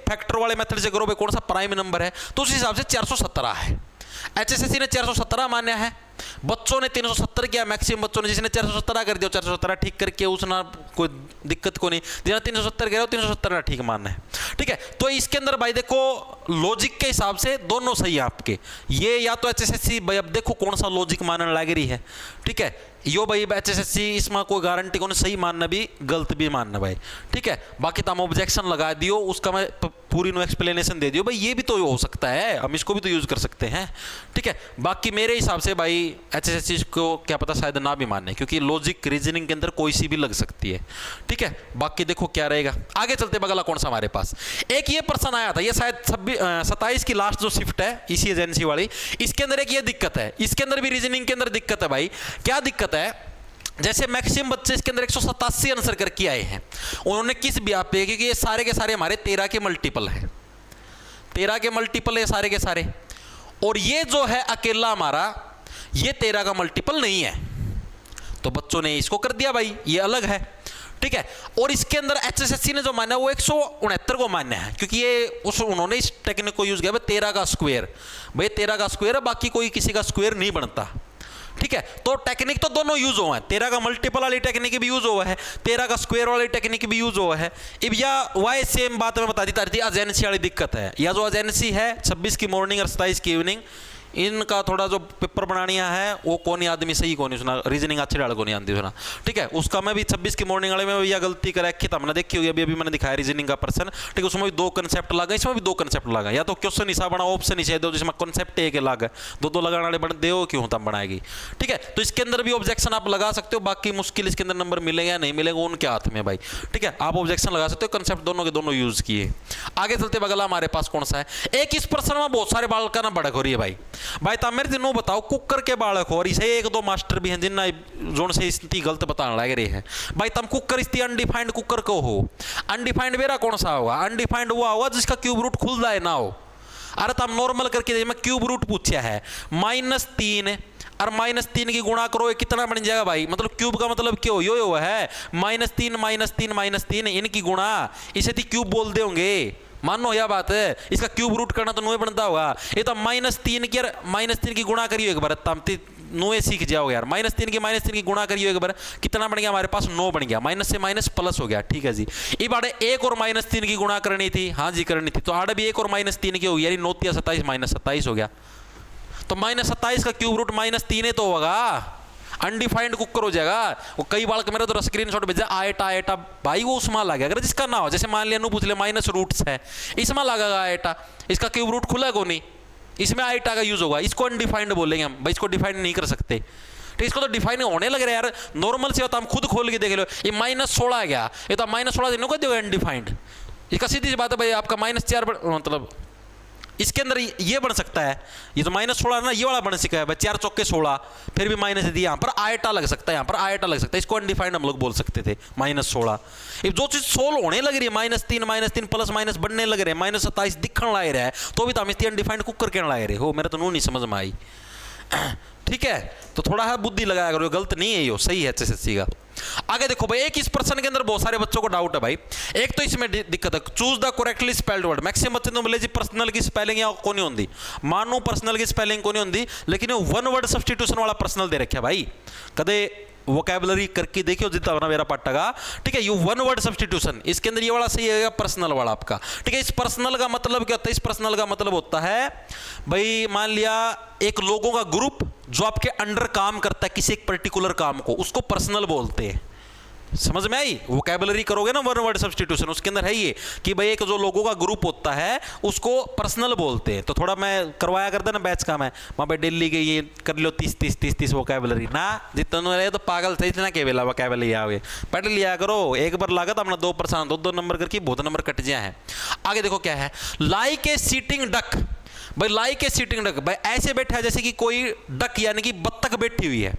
फैक्टर वाले मेथड से करो भाई कौन सा प्राइम नंबर है तो उस हिसाब से 417 है। एचएसएससी ने 417 मान्या है, बच्चों ने 370 किया, मैक्सिमम बच्चों ने जिसने 417 कर दिया 417 ठीक करके उसना कोई दिक्कत को नहीं, जिन्हें 370 कह रहे हो 370 ठीक मानना है। ठीक है, तो इसके अंदर भाई देखो लॉजिक के हिसाब से दोनों सही है आपके। ये या तो एचएसएससी भाई अब देखो कौन सा लॉजिक मानने लग रही है। ठीक है, यो भाई एचएसएससी इसमें कोई गारंटी को नहीं, सही मानना भी गलत भी मानना भाई। ठीक है, बाकी तो हम ऑब्जेक्शन लगा दियो, उसका मैं पूरी नो एक्सप्लेनेशन दे दियो भाई, ये भी तो हो सकता है, हम इसको भी तो यूज कर सकते हैं। ठीक है, बाकी मेरे हिसाब से भाई एचएसएससी को क्या पता शायद ना भी माने, क्योंकि लॉजिक रीजनिंग के अंदर कोई सी भी लग सकती है। ठीक है, बाकी देखो क्या रहेगा। आगे चलते बगला कौन सा हमारे पास, एक ये पर्सन आया था, ये शायद 27 की लास्ट जो शिफ्ट है इसी एजेंसी वाली, इसके अंदर एक ये दिक्कत है, इसके अंदर भी रीजनिंग के अंदर दिक्कत है भाई। क्या दिक्कत है, जैसे मैक्सिमम बच्चे इसके अंदर 187 आंसर करके आए हैं, उन्होंने किस ब्याह पे, क्योंकि ये सारे के सारे हमारे 13 के मल्टीपल हैं, 13 के मल्टीपल है सारे के सारे, और ये जो है अकेला हमारा, ये 13 का मल्टीपल नहीं है, तो बच्चों ने इसको कर दिया भाई, ये अलग है। ठीक है, और इसके अंदर एचएसएससी ने जो माना वो 169 को मान्य है, क्योंकि ये उन्होंने इस टेक्निक को यूज किया, 13 का स्क्वायर, भाई 13 का स्क्वायर है, बाकी कोई किसी का स्क्वायर नहीं बनता। ठीक है, तो टेक्निक तो दोनों यूज हुआ है, 13 का मल्टीपल वाली टेक्निक भी यूज हुआ है, 13 का स्क्वायर वाली टेक्निक भी यूज हुआ है। अब या वाई सेम बात मैं बता दी थी, एजेंसी वाली दिक्कत है, या जो एजेंसी है 26 की मॉर्निंग और 27 की इवनिंग, इनका थोड़ा जो पेपर बनानिया है वो कौन आदमी सही कौन सुना, रीजनिंग अच्छी डाल को नहीं आती सुना। ठीक है, उसका मैं भी 26 की मॉर्निंग वाले में भी यह गलती कर रखी था, हमने देखी होगी, अभी मैंने दिखाया रीजनिंग का पर्सन। ठीक है, उसमें भी 2 कंसेप्ट लगा, इसमें भी 2 कंसेप्ट लगा, या तो क्वेश्चन हिसाब बना ऑप्शन हिसाब दो, जिसमें कंसेप्ट एक अलग है, 2 लगाने वाले बन दे क्यों तब बनाएगी। ठीक है, तो इसके अंदर भी ऑब्जेक्शन आप लगा सकते हो, बाकी मुश्किल इसके अंदर नंबर मिलेगा या नहीं मिलेगा उनके हाथ में भाई। ठीक है, आप ऑब्जेक्शन लगा सकते हो, कंसेप्ट दोनों के दोनों यूज किए। आगे चलते अगला हमारे पास कौन सा है, एक इस प्रश्न में बहुत सारे बालक ना भड़क हो रही है भाई ताम मेरे दिनों बताओ, कुकर के बालक हो, और इसे 1-2 मास्टर भी हैं जिन्ना जोन से इतनी गलत बताने लग रहे हैं भाई, तम कुकर इतनी अनडिफाइंड कुकर को हो, अनडिफाइंड मेरा कौन सा होगा, अनडिफाइंड हुआ होगा जिसका क्यूब रूट खुल जाए ना हो। अरे तम नॉर्मल करके मैं क्यूब रूट पूछा है, -3 और -3 की गुणा करो, ये कितना बन जाएगा भाई, मतलब क्यूब का मतलब क्यों यो है, -3 -3 इनकी गुणा, इसे थी क्यूब बोल दे होंगे, मानो यह बात है, इसका क्यूब रूट करना तो नुए बनता होगा, ये तो -3 की गुणा करियो एक बार, तम नुए सीख जाओगे यार, -3 की गुणा करियो एक बार, कितना बन गया हमारे पास, 9 बन गया, माइनस से माइनस प्लस हो गया। ठीक है जी, ये बारे 1 और -3 की गुणा करनी थी, हाँ जी करनी थी, तो आड़े भी 1 और -3 की हो गया, 9 × 27 -27 हो गया, तो -27 का क्यूब रूट -3 तो होगा, अनडिफाइंड कुकर हो जाएगा। वो कई बार मेरे तो स्क्रीनशॉट भेजा आएटा भाई, वो उसमें लगा, अगर जिसका ना हो, जैसे मान लिया पूछ ले माइनस रूट्स है, इसमें लगेगा आएटा, इसका क्यूब रूट खुला को नहीं, इसमें आएटा का यूज होगा, इसको अनडिफाइंड बोलेंगे हम भाई, इसको डिफाइंड नहीं कर सकते। तो इसको तो डिफाइन होने लग रहा है यार, नॉर्मल से होता हम खुद खोल के देख लो, ये -16 आ गया, ये तो -16 दिनों को देगा अनडिफाइंड, इसका सीधी सी बात है भाई, आपका -4 मतलब इसके अंदर ये बन सकता है, ये तो -16 ना, ये वाला बन सकता है भाई, 4 चौके 16, फिर भी माइनस दिया, यहाँ पर आयटा लग सकता है, यहाँ पर आयटा लग सकता है, इसको अनडिफाइंड हम लोग बोल सकते थे -16। अब जो चीज सोल्व होने लग रही है, -3 प्लस माइनस बनने लग रहे हैं, -27 दिखने लग रहा है, तो भी तो हम इसकी अनडिफाइंड कुकर कहने लग रहे हो, मेरा तो नहीं समझ में आई। ठीक है, तो थोड़ा है बुद्धि लगाया करो, गलत नहीं है, ये सही है एचएसएससी का। आगे देखो भाई, एक इस प्रश्न के अंदर बहुत सारे बच्चों को डाउट है भाई, एक तो इसमें दिक्कत है, choose the correctly spelled word, maximum बच्चे तो बोले जी पर्सनल की स्पेलिंग या कोनी होंदी, मानो पर्सनल की स्पेलिंग कोनी होंदी, लेकिन वन वर्ड सब्स्टिट्यूशन वाला पर्सनल दे रखा भाई, कदे वोकैबुलरी करके देखियो जितना होना मेरा पट्टा। ठीक है, ये 1 वर्ड सब्स्टिट्यूशन, इसके अंदर ये वाला सही है पर्सनल वाला आपका। ठीक है, इस पर्सनल का मतलब क्या होता है, इस पर्सनल का मतलब होता है भाई, मान लिया एक लोगों का ग्रुप जो आपके अंडर काम करता है किसी एक पर्टिकुलर काम को, उसको पर्सनल बोलते हैं। समझ में आई, वोकैबुलरी करोगे ना 1 वर्ड सब्स्टिट्यूशन, उसके अंदर है ये कि भाई एक जो लोगों का ग्रुप होता है उसको पर्सनल बोलते हैं। तो थोड़ा मैं करवाया करता ना बैच का, मैं वहाँ पे दिल्ली गई, ये कर लो 30 वोकैबुलरी ना, जितना रहे तो पागल थे इतना के बेला वोकैबुलरी आओगे, पढ़ लिया करो, एक बार लागत अपना 2% 2 नंबर करके बहुत नंबर कट जाए हैं। आगे देखो क्या है, लाइक ए सीटिंग डक, भाई लाइक ए सीटिंग डक, भाई ऐसे बैठा है जैसे कि कोई डक यानी कि बत्तख बैठी हुई है।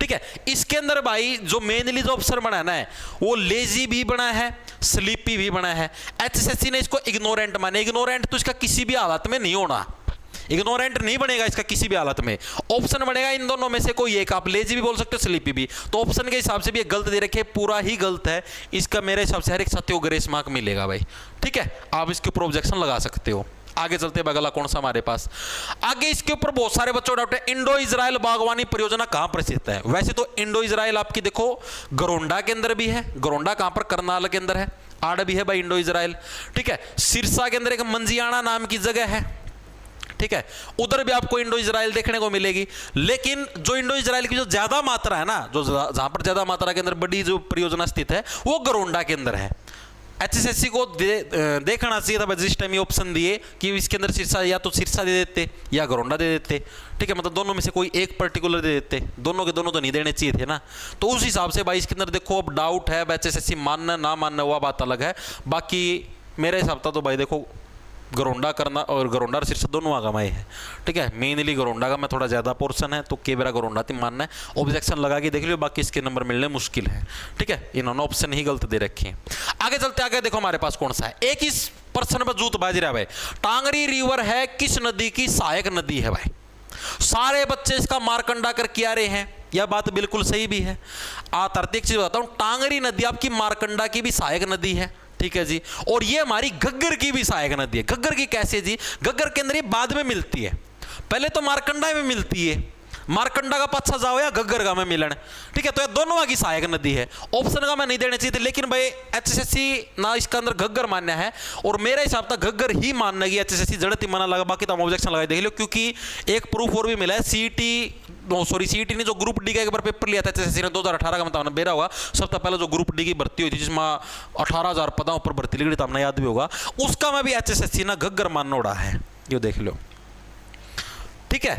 ठीक है, इसके अंदर भाई जो मेनली जो ऑप्शन बना है ना, वो लेजी भी बना है, स्लीपी भी बना है। एचएसएससी ने इसको इग्नोरेंट माने, इग्नोरेंट तो इसका किसी भी हालत में नहीं होना, इग्नोरेंट नहीं बनेगा इसका किसी भी हालत में, ऑप्शन बनेगा इन दोनों में से कोई एक, आप लेजी भी बोल सकते हो स्लीपी भी, तो ऑप्शन के हिसाब से भी एक गलत दे रखे, पूरा ही गलत है, इसका मेरे हिसाब से हर एक साथी को ग्रेस मार्क मिलेगा भाई। ठीक है, आप इसके ऊपर ऑब्जेक्शन लगा सकते हो। आगे चलते हैं, अगला कौन सा हमारे पास, आगे इसके ऊपर बहुत सारे बच्चों का डाउट है, इंडो इजराइल बागवानी परियोजना कहां प्रसिद्ध है। वैसे तो इंडो इजराइल आपकी देखो गरोंडा के अंदर भी है, गरोंडा कहां पर, करनाल के अंदर है, आड़ भी है भाई इंडो इजराइल। ठीक है, सिरसा के अंदर एक मंजियाना नाम की जगह है, ठीक है, उधर भी आपको इंडो इजराइल देखने को मिलेगी। लेकिन जो इंडो इजराइल की जो ज्यादा मात्रा है ना, जो जहां पर ज्यादा मात्रा के अंदर बड़ी जो परियोजना स्थित है, वो गरोंडा के अंदर है। एचएसएससी को देखना चाहिए था जिस टाइम ये ऑप्शन दिए कि इसके अंदर सिरसा, या तो सिरसा दे देते या गरोंडा दे देते। ठीक है, मतलब दोनों में से कोई एक पर्टिकुलर दे देते, दोनों के दोनों तो नहीं देने चाहिए थे ना। तो उस हिसाब से भाई इसके अंदर देखो अब डाउट है, एचएसएससी मानना ना मानना वह बात अलग है, बाकी मेरे हिसाब से तो भाई देखो गरोंडा करना और गरोंडा और सिरसा दोनों आगमाए हैं। ठीक है, मेनली गरोंडा का मैं थोड़ा ज़्यादा पोर्शन है, तो केवरा गरोंडा तीन मानना है, ऑब्जेक्शन लगा के देख लियो, बाकी इसके नंबर मिलने मुश्किल है। ठीक है, इन्होंने ऑप्शन ही गलत दे रखे हैं। आगे चलते, आगे देखो हमारे पास कौन सा है, एक इस प्रश्न पर जूत बाज रहा भाई। टांगरी रिवर है किस नदी की सहायक नदी है भाई? सारे बच्चे इसका मारकंडा कर किया रहे हैं, यह बात बिल्कुल सही भी है। एक चीज बताता हूं, टांगरी नदी आपकी मारकंडा की भी सहायक नदी है, ठीक है जी। और ये हमारी घग्गर की भी सहायक नदी है। घग्गर की कैसे जी? घग्गर के अंदर ये बाद में मिलती है, पहले तो मारकंडा में मिलती है। मारकंडा का पच्छा जाओ या घग्गर का में मिलन, ठीक है। तो ये दोनों की सहायक नदी है। ऑप्शन का मैं नहीं देना चाहिए थे, लेकिन भाई एचएसएससी ना इसका अंदर घग्गर मान्य है, और मेरे हिसाब तक घग्गर ही मानना है। एचएसएससी जड़ती माना लगा, बाकी तो हम ऑब्जेक्शन लगा देख लो, क्योंकि एक प्रूफ और भी मिला है। सीईटी ने जो ग्रुप डी का एक बार पेपर लिया था एचएसएससी ने 2018 का, मतलब बेरा होगा सबसे पहले जो ग्रुप डी की भर्ती हुई थी, जिसमें 18,000 पदों पर भर्ती लगी, तो आपने याद भी होगा, उसका में भी एचएसएससी ना घग्गर मानना उड़ा है, ये देख लो, ठीक है।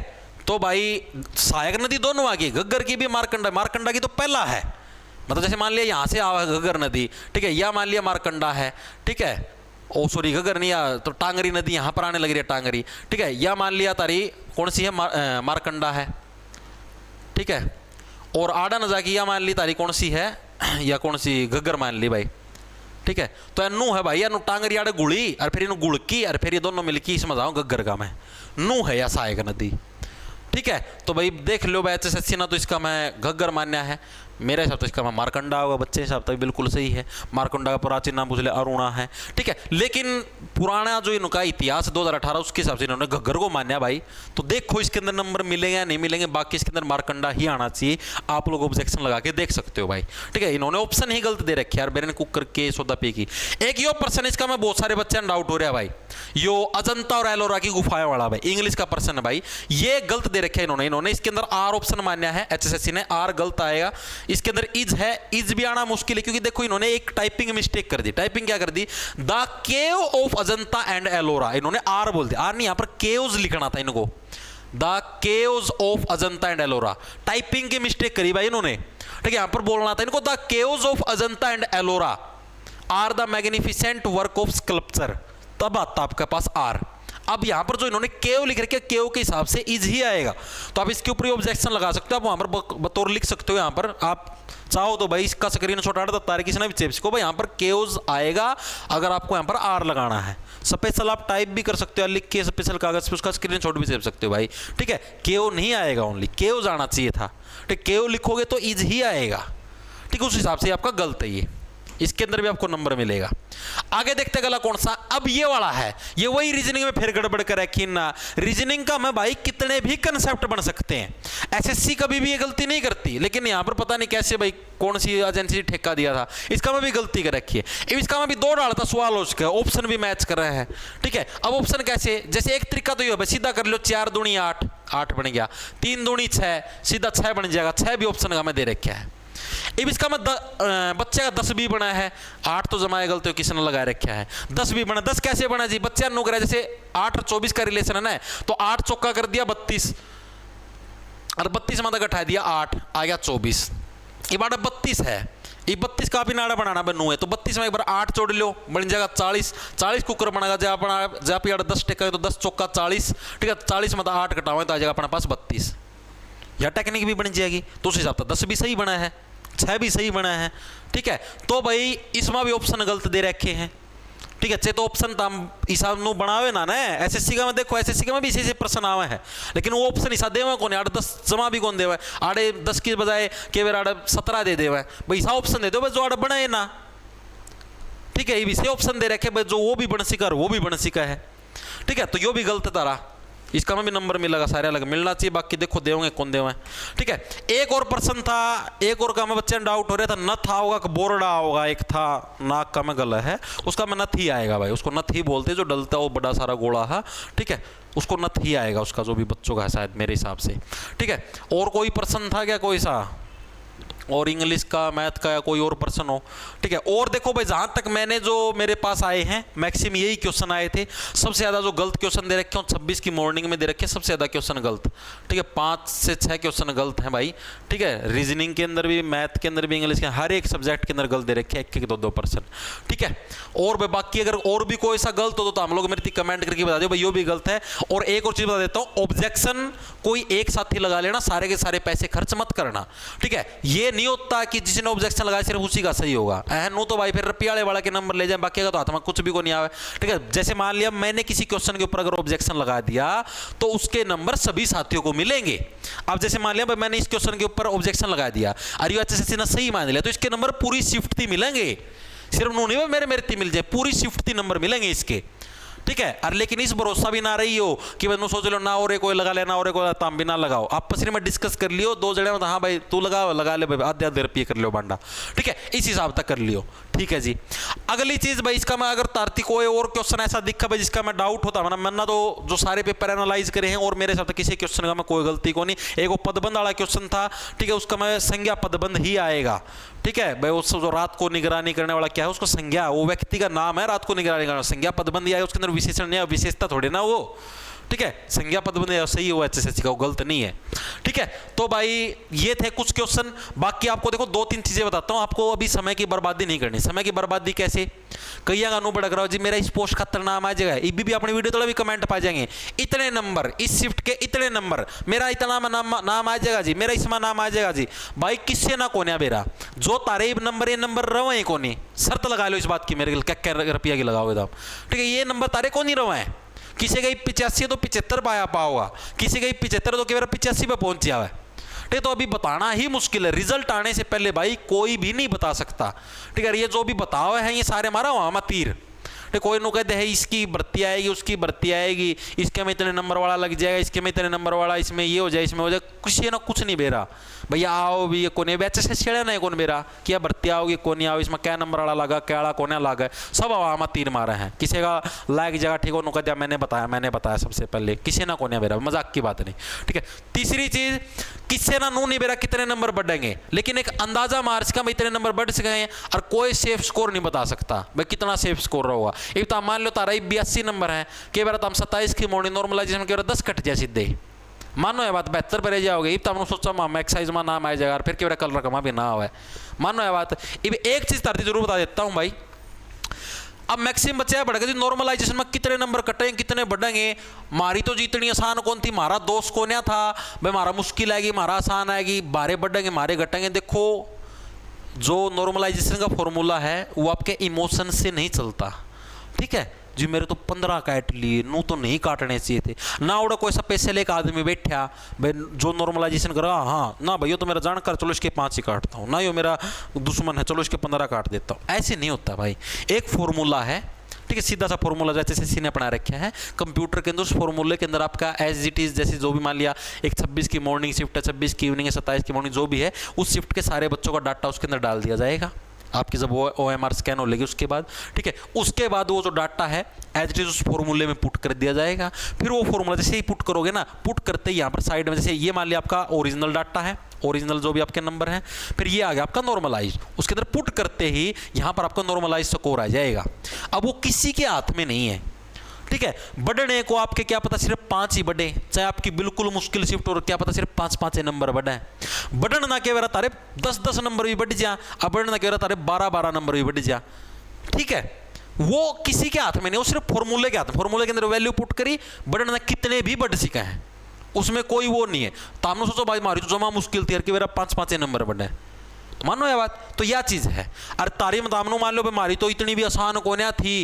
तो भाई सहायक नदी दोनों आ गई, घग्गर की भी मारकंडा की तो पहला है, मतलब जैसे मान लिया यहां से आवा घग्गर नदी, ठीक है, या मान लिया मारकंडा है, ठीक है, ओ सॉरी घग्गर नहीं आ, तो टांगरी नदी यहां पर आने लग रही है, टांगरी, ठीक है, या मान लिया तारी कौन सी है, मारकंडा है, ठीक है, और आड़ा न जाकी या मान ली तारी कौन सी है, या कौन सी घग्गर मान ली भाई, ठीक है। तो अनु है भाई, अनु टांगरी आड़े गुड़ी और फिर इन्हों गुड़की और फिर ये दोनों मिलकी इसमें जाओ घग्गर का में नू है या सहायक नदी, ठीक है। तो भाई देख लो भाई एचएसएससी ना तो इसका मैं घग्गर मान्य है, मेरे हिसाब से इसका मैं मारकंडा होगा, बच्चे हिसाब से बिल्कुल सही है। मारकंडा का प्राचीन नाम पूछ ले अरुणा है, ठीक है। लेकिन पुराना जो इनका इतिहास 2018 उसके हिसाब से इन्होंने घग्गर को मान्या भाई। तो देखो इसके अंदर नंबर मिलेंगे या नहीं मिलेंगे, बाकी इसके अंदर मारकंडा ही आना चाहिए। आप लोग ऑब्जेक्शन लगा के देख सकते हो भाई, ठीक है। इन्होंने ऑप्शन ही गलत दे रखे यार, मैंने कुकर के सोदा पे की। एक यो प्रश्न इसका मैं बहुत सारे बच्चे डाउट हो रहा है भाई, यो अजंता और एलोरा की गुफाएं वाला भाई, इंग्लिश का प्रश्न है भाई, ये गलत दे रखे इन्होंने इसके अंदर आर ऑप्शन मान्या है एचएसएससी ने, आर गलत आएगा। इसके अंदर इज है, इज भी आना मुश्किल है, क्योंकि देखो इन्होंने एक टाइपिंग मिस्टेक कर दी। टाइपिंग क्या कर दी, the cave of Ajanta and Ellora, इन्होंने आर बोल दिया, आर नहीं, यहां पर केव्स लिखना था इनको, the caves of Ajanta and Ellora, typing की मिस्टेक करी भाई इन्होंने, ठीक है। यहां पर बोलना था इनको the caves of Ajanta and Ellora are the magnificent work of sculpture, तब आता आपके पास आर। अब यहां पर जो इन्होंने केव लिख रखे, केव के हिसाब से इज ही आएगा, तो आप इसके ऊपर ऑब्जेक्शन लगा सकते हो। आप वहां पर बतौर लिख सकते हो, यहां पर आप चाहो तो भाई इसका स्क्रीनशॉट हटा देता है किसी ने भी चिप्स को, भाई यहां पर केव्स आएगा अगर आपको यहां पर आर लगाना है। स्पेशल आप टाइप भी कर सकते हो, लिख के स्पेशल कागज पे उसका स्क्रीनशॉट भी ले सकते हो भाई, ठीक है। केव नहीं आएगा, ओनली केव्स आना चाहिए था, ठीक। केव लिखोगे तो इज ही आएगा, ठीक, उस हिसाब से आपका गलत है ये, इसके अंदर भी आपको नंबर मिलेगा। आगे देखते गला कौन सा, अब ये वाला है, ये वही रीजनिंग में फिर गड़बड़ कर रखी ना। रीजनिंग का मैं भाई कितने भी कंसेप्ट बन सकते हैं, एसएससी कभी भी ये गलती नहीं करती, लेकिन यहां पर पता नहीं कैसे भाई कौन सी एजेंसी ठेका दिया था, इसका में भी गलती कर रखी है। इसका में भी दो डालता सवाल हो चुका है, ऑप्शन भी मैच कर रहे हैं, ठीक है। अब ऑप्शन कैसे, जैसे एक तरीका तो ये है सीधा कर लो, 4 दूनी 8, 8 बन गया, 3 दूनी 6, सीधा 6 बन जाएगा, 6 भी ऑप्शन का मैं दे रखा है। अब इसका मैं बच्चे का 10 भी बना है, 8 तो जमाए गलती किसी ने लगा रखा है, 10 भी बना, 10 कैसे बना जी, बच्चे नो करा, जैसे 8 और 24 का रिलेशन है ना, तो 8 चौका कर दिया 32, और 32 माता घटा दिया 8, आ गया 24, ये बाटा 32 है, ये 32 का भी नाड़ा बनाना बनू है, तो 32 में एक बार 8 जोड़ लो, बन जाएगा 40, 40 कुकर बनाएगा, जहाँ पे 10 टेका तो 10 चौका 40, ठीक है, 40 में 8 घटाओ तो आ जाएगा अपने पास 32, यह टेक्निक भी बन जाएगी। तो उस हिसाब से 10 भी सही बना है, 6 भी सही बना है, ठीक है। तो भाई इसमें भी ऑप्शन गलत दे रखे हैं, ठीक है। अच्छे तो ऑप्शन तो हम हिसाब नु बनावे ना एसएससी का में देखो, एसएससी का में भी इसी प्रश्न आवे हैं, लेकिन वो ऑप्शन हिसाब देवे कौन, आड़े 10 जमा भी कौन देवे, आड़े 10 की बजाय के बार आड़े 17 दे देवे भाई, हिसाब ऑप्शन दे दो भाई जो आड़े बनाए ना, ठीक है। ये भी सही ऑप्शन दे रखे भाई, जो वो भी बन सिका वो भी बन सिका है, ठीक है। तो यो भी गलत तारा, इसका में भी नंबर मिलेगा, सारे अलग मिलना चाहिए, बाकी देखो देवोगे कौन देवे, ठीक है। एक और प्रश्न था, एक और का में बच्चे डाउट हो रहा था, नथ होगा कि बोरडा होगा, एक था नाक का में गला है, उसका में नथ ही आएगा भाई, उसको नथ ही बोलते जो डलता है वो बड़ा सारा गोला है, ठीक है, उसको नथ ही आएगा, उसका जो भी बच्चों का है शायद मेरे हिसाब से, ठीक है। और कोई प्रश्न था क्या कोई सा, और इंग्लिश का मैथ का या कोई और प्रश्न हो, ठीक है। और देखो भाई जहां तक मैंने जो मेरे पास आए हैं मैक्सिमम यही क्वेश्चन आए थे, सबसे ज्यादा जो गलत क्वेश्चन दे रखे हैं 26 की मॉर्निंग में दे रखे हैं, सबसे ज्यादा क्वेश्चन गलत, ठीक है, 5 से 6 क्वेश्चन गलत हैं भाई, ठीक है। रीजनिंग के अंदर भी, मैथ के अंदर भी, इंग्लिश के हर एक सब्जेक्ट के अंदर गलत दे रखे हैं, 1-1, 2-2%, ठीक है। और भाई बाकी अगर और भी कोई सा गलत हो तो हम लोग मेरे कमेंट करके बता दो भाई यो भी गलत है। और एक और चीज बता देता हूं, ऑब्जेक्शन कोई एक साथ ही लगा लेना, सारे के सारे पैसे खर्च मत करना, ठीक है। ये नहीं होता कि जिसने ऑब्जेक्शन लगाया सिर्फ उसी का सही होगा। नो तो भाई फिर रपियाले वाला के नंबर ले जाए, बाकी का तो हाथ में कुछ भी को नहीं आवे। ठीक है, जैसे मान लिया मैंने किसी क्वेश्चन के ऊपर अगर ऑब्जेक्शन लगा दिया तो उसके नंबर सभी साथियों को मिलेंगे। अब जैसे मान लिया भाई मैंने इस क्वेश्चन के ऊपर ऑब्जेक्शन लगा दिया और यूएचएसएससी ने सही मान लिया, तो इसके नंबर पूरी शिफ्ट थी मिलेंगे, सिर्फ नो नहीं मेरे मेरे मिल जाए, पूरी शिफ्ट थी नंबर मिलेंगे इसके। ठीक है, और लेकिन इस भरोसा भी ना रही हो कि भाई सोच लो ना और कोई लगा लेना और कोई ताम भी ना लगाओ, आपस में डिस्कस कर लियो दो जने में, हाँ भाई तू लगा ले भाई, आधे आधे रुपये कर लियो बांडा। ठीक है, इस हिसाब तक कर लियो। ठीक है जी, अगली चीज भाई इसका मैं अगर तार्ती कोई और क्वेश्चन ऐसा दिखा भाई जिसका मैं डाउट होता मैंने तो जो सारे पेपर एनालाइज करे हैं और मेरे साथ किसी क्वेश्चन का मैं कोई गलती को नहीं, एक वो पदबंध वाला क्वेश्चन था। ठीक है, उसका मैं संज्ञा पदबंध ही आएगा। ठीक है भाई, उस जो रात को निगरानी करने वाला क्या है उसको संज्ञा, वो व्यक्ति का नाम है रात को निगरानी करना, संज्ञा पदबंध आया, उसके अंदर विशेषण नहीं है, विशेषता थोड़ी ना वो। ठीक है, संज्ञा पदबंध सही हुआ एचएसएससी का, वो गलत नहीं है। ठीक है, तो भाई ये थे कुछ क्वेश्चन। बाकी आपको देखो दो तीन चीजें बताता हूं, आपको अभी समय की बर्बादी नहीं करनी। समय की बर्बादी कैसे, कई अनु बड़क रहा हो जी मेरा इस पोस्ट खतर नाम आ जाएगा, ये भी अपनी वीडियो तो भी कमेंट पा जाएंगे, इतने नंबर इस शिफ्ट के इतने नंबर, मेरा इतना नाम आ जाएगा जी, मेरा इसमें नाम आ जाएगा जी। भाई किससे ना कोने मेरा जो तारे नंबर ये नंबर रवा कोनी, शर्त लगा लो इस बात की मेरे क्या रुपया की लगाओगे तो। ठीक है, ये नंबर तारे को नहीं रवा है, किसी का 85 तो 75 पाया पाओगा, किसी का 75 तो केवल 85 पे पहुंच जावा है। ठीक, तो अभी बताना ही मुश्किल है, रिजल्ट आने से पहले भाई कोई भी नहीं बता सकता। ठीक है, ये जो भी बताओ है ये सारे मारा वहां तीर। ठीक, कोई नु कहते हैं इसकी भर्ती आएगी उसकी भर्ती आएगी, इसके में इतने नंबर वाला लग जाएगा, इसके में इतने नंबर वाला, इसमें ये हो जाए इसमें हो जाए, किसी ना कुछ नहीं बेरा भैया। आओ भी ये कोने बैच से छेड़ा ना कौन बेरा क्या भर्ती आओगी कौन आओ, इसमें क्या नंबर वाला लगा क्या वाला कोने लगा, सब आवाम तीर मारे हैं। किसी का लायक जगह ठीक हो नुका दिया मैंने बताया सबसे पहले, किसी ना कोने बेरा, मजाक की बात नहीं। ठीक है, तीसरी चीज किससे ना नू नहीं बेरा कितने नंबर बढ़ेंगे, लेकिन एक अंदाजा मार सका भाई इतने नंबर बढ़ सके, और कोई सेफ स्कोर नहीं बता सकता भाई कितना सेफ स्कोर होगा। एक तो मान लो तारा 82 नंबर है, कई बार हम 27 की मॉर्निंग नॉर्मलाइजेशन के 10 कट जाए सीधे, मानो ये बात 72 पर जाओगे, इब तो हमने सोचा मैं एक्साइज में नाम आ जाएगा, फिर केवल कल रकमा भी ना हो, मानो ये बात। इब एक चीज तारती जरूर बता देता हूँ भाई, अब मैक्सिमम बच्चे बढ़ गए नॉर्मलाइजेशन में कितने नंबर कटेंगे कितने बढ़ेंगे, मारी तो जीतनी आसान कौन थी, मारा दोस्त कोन्या था भाई, मारा मुश्किल आएगी मारा आसान आएगी, बारे बढ़ेंगे मारे घटेंगे। देखो जो नॉर्मलाइजेशन का फॉर्मूला है वो आपके इमोशन से नहीं चलता। ठीक है जी, मेरे तो 15 काट लिए, नू तो नहीं काटने चाहिए थे ना, उड़ा कोई सा पैसे लेकर आदमी बैठा भाई जो नॉर्मलाइजेशन करा, हाँ ना भैया तो मेरा जानकर चलो इसके 5 ही काटता हूँ, ना यो मेरा दुश्मन है चलो इसके 15 काट देता हूँ, ऐसे नहीं होता भाई। एक फॉर्मूला है, ठीक है, सीधा सा फॉर्मूला जैसे सी ने अपना रखा है कंप्यूटर के अंदर, उस फॉर्मूले के अंदर आपका एज इट इज जैसे जो भी मान लिया एक 26 की मॉर्निंग शिफ्ट है, 26 की इवनिंग है, 27 की मॉर्निंग जो भी है, उस शिफ्ट के सारे बच्चों का डाटा उसके अंदर डाल दिया जाएगा आपकी जब OMR स्कैन हो लेगी उसके बाद। ठीक है, उसके बाद वो जो डाटा है एज इट इज उस फॉर्मूले में पुट कर दिया जाएगा। फिर वो फॉर्मूला जैसे ही पुट करोगे ना, पुट करते ही यहाँ पर साइड में जैसे ये मान लिया आपका ओरिजिनल डाटा है, ओरिजिनल जो भी आपके नंबर हैं, फिर ये आ गया आपका नॉर्मलाइज, उसके अंदर पुट करते ही यहाँ पर आपका नॉर्मलाइज स्कोर आ जाएगा। अब वो किसी के हाथ में नहीं है। ठीक है, बढ़ने को आपके क्या पता सिर्फ 5 ही बढ़े, चाहे आपकी बिल्कुल मुश्किल शिफ्ट और क्या पता सिर्फ 5 नंबर बढ़े, बढ़न ना के तारे 10 नंबर भी बढ़ जा, अब बढ़न ना के तारे 12 नंबर भी बढ़ जा। ठीक है, वो किसी के हाथ में नहीं, वो सिर्फ फॉर्मूले के हाथ में, फॉर्मूले के अंदर वैल्यू पुट करी, बढ़न ना कितने भी बढ़ सके हैं उसमें कोई वो नहीं है। तो हमने सोचो भाई मारी तो जमा मुश्किल थी कि मेरा 5 नंबर बढ़े, मानो ये बात, तो यह चीज है। अरे तारी में दामनो मान लो भाई मारी तो इतनी भी आसान कोन्या थी,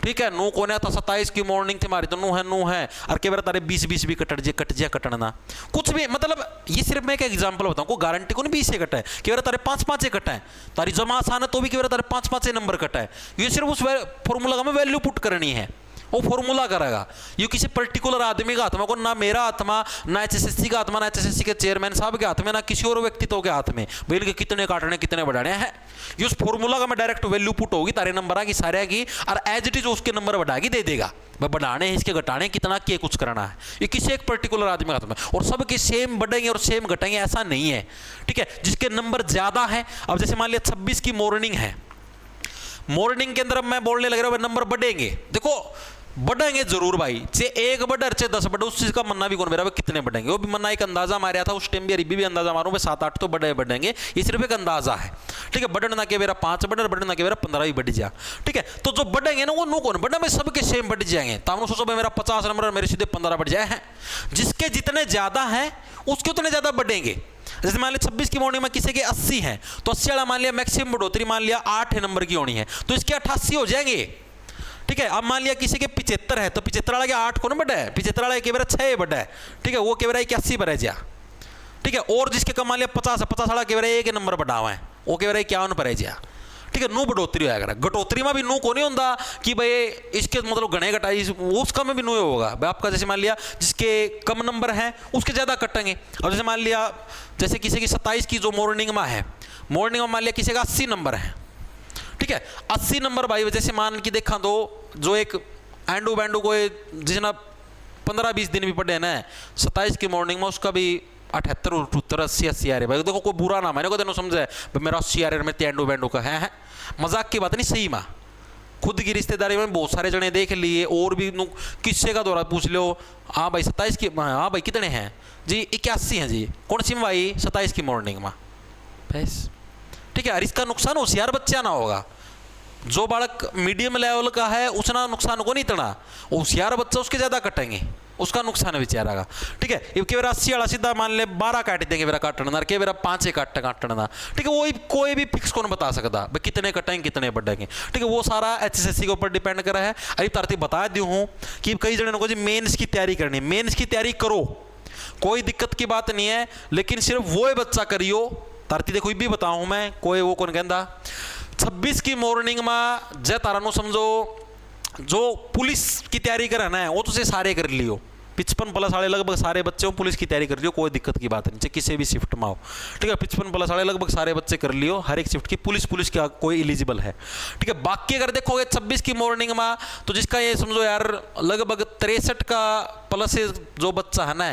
ठीक है, नू कोने था 27 की मॉर्निंग थी मारी तो नू है और के बार तारे 20 भी कट जा कटना कुछ भी, मतलब ये सिर्फ मैं एक एग्जांपल बताऊं, को गारंटी को नहीं 20 से कटा है, के बार तारे 5 कटा है, तारी जमा आसान है तो भी के बार तारे 5 नंबर कटा है। ये सिर्फ उस फॉर्मूला में वैल्यू पुट करनी है, वो फॉर्मूला करेगा। ये किसी पर्टिकुलर आदमी का आत्मा को, ना मेरा आत्मा, ना एचएसएससी का आत्मा, ना एचएसएससी के चेयरमैन साहब के हाथ में, ना किसी और व्यक्तित्व के हाथ में भाई इनके कितने काटने कितने बढ़ाने हैं। ये उस फॉर्मूला का मैं डायरेक्ट वैल्यू पुट होगी तारे नंबर की सारे की, और एज इट इज उसके नंबर बढ़ा के दे देगा भाई बढ़ाने हैं इसके घटाने कितना के कुछ करना है। ये किसी एक पर्टिकुलर आदमी का हाथ में, और सब के सेम बढ़ेंगे और सेम घटेंगे ऐसा नहीं है। ठीक है, जिसके नंबर ज्यादा है, अब जैसे मान लिया 26 की मॉर्निंग है, मॉर्निंग के अंदर अब मैं बोलने लग रहा हूं नंबर बढ़ेंगे। देखो बढ़ेंगे जरूर भाई, चे एक बढ़े चे 10 बढ़े, उस चीज का मन्ना भी कौन मेरा कितने बढ़ेंगे, वो भी मन्ना एक अंदाजा मारा था उस टाइम भी, अभी भी अंदाजा मारूं 7-8 तो बढ़ेंगे, ये सिर्फ एक अंदाजा है। ठीक है, बढ़ने ना के मेरा 5 बढ़े, बढ़ने ना के मेरा 15 भी बढ़ जा। ठीक है, तो जो बढ़ेंगे ना वो नो कौन बढ़े, सबके सेम बढ़ जाएंगे। तो आपने सोचो भाई मेरा 50 नंबर मेरे सीधे 15 बढ़ जाए हैं, जिसके जितने ज्यादा हैं उसके उतने ज्यादा बढ़ेंगे। जैसे मान लिया 26 की मॉर्निंग में किसी के 80 हैं, तो 80 वाला मान लिया मैक्सिमम बढ़ोतरी मान लिया 8 नंबर की होनी है, तो इसके 88 हो जाएंगे। ठीक है, अब मान लिया किसी के 75 है, तो 75 वाला के 8 कौन बढ़ा है, 75 वाला के बेरा 6 बढ़ा है। ठीक है, वो के बेरा 81 पर जा। ठीक है, और जिसके कम मान लिया 50 है, 50 वाला के बेरा 1 नंबर बढ़ा हुआ है, वो के बेरा 51 पर जा। ठीक है, नू बढ़ोतरी होया करा, घटोतरी में भी नू को नहीं होता कि भाई इसके मतलब गणे घटाई, उसका में भी नू होगा भाई आपका। जैसे मान लिया जिसके कम नंबर है उसके ज्यादा कटेंगे। अब जैसे मान लिया जैसे किसी की 27 की जो मॉर्निंग में है, मॉर्निंग में मान लिया किसी का 80 नंबर है। ठीक है, 80 नंबर भाई जैसे मान की देखा तो जो एक एंडू बैंडू को जिसने 15-20 दिन भी पढ़े ना 27 की मॉर्निंग में, उसका भी 78 78 80 आ रहे भाई। देखो कोई बुरा नाम है ना, को समझे मेरा 80 आ रहे में एंडू बैंडू का है मजाक की बात नहीं, सही माँ खुद की रिश्तेदारी में बहुत सारे जने देख लिए, और भी किस्से का दौरा पूछ लो। हाँ भाई 27 की, हाँ भाई कितने हैं जी, 81 हैं जी, कौन सी में भाई 27 की मॉर्निंग में बस। ठीक है, और इसका नुकसान होशियार बच्चा ना होगा, जो बालक मीडियम लेवल का है उसना नुकसान को नहीं इतना, होशियार बच्चा उसके ज्यादा कटेंगे, उसका नुकसान है बेचारा का। ठीक है, ये के 80 वाला सीधा मान ले 12 काट देंगे मेरा काटना, के मेरा 5 काटना। ठीक है, वो कोई भी फिक्स कौन बता सकता भाई कितने कटेंगे कितने बढ़ेंगे। ठीक है, वो सारा HSSC के ऊपर डिपेंड कर रहा है। अभी तरतीब बता दी हूँ कि कई जने को जी मेंस की तैयारी करनी है, मेंस की तैयारी करो, कोई दिक्कत की बात नहीं है, लेकिन सिर्फ वो बच्चा करियो। तरती देखो भी बताऊं मैं, कोई वो कौन कहता 26 की मॉर्निंग में जय तारा समझो जो पुलिस की तैयारी कर ना है वो तो सारे कर लियो, 55+ वाले लगभग सारे बच्चे पुलिस की तैयारी कर लियो, कोई दिक्कत की बात नहीं, चाहे किसी भी शिफ्ट में हो। ठीक है, 55+ वाले लगभग सारे बच्चे कर लियो, हर एक शिफ्ट की पुलिस का कोई एलिजिबल है। ठीक है, बाकी अगर देखोगे 26 की मॉर्निंग में तो जिसका ये समझो यार लगभग 63 का प्लस जो बच्चा है ना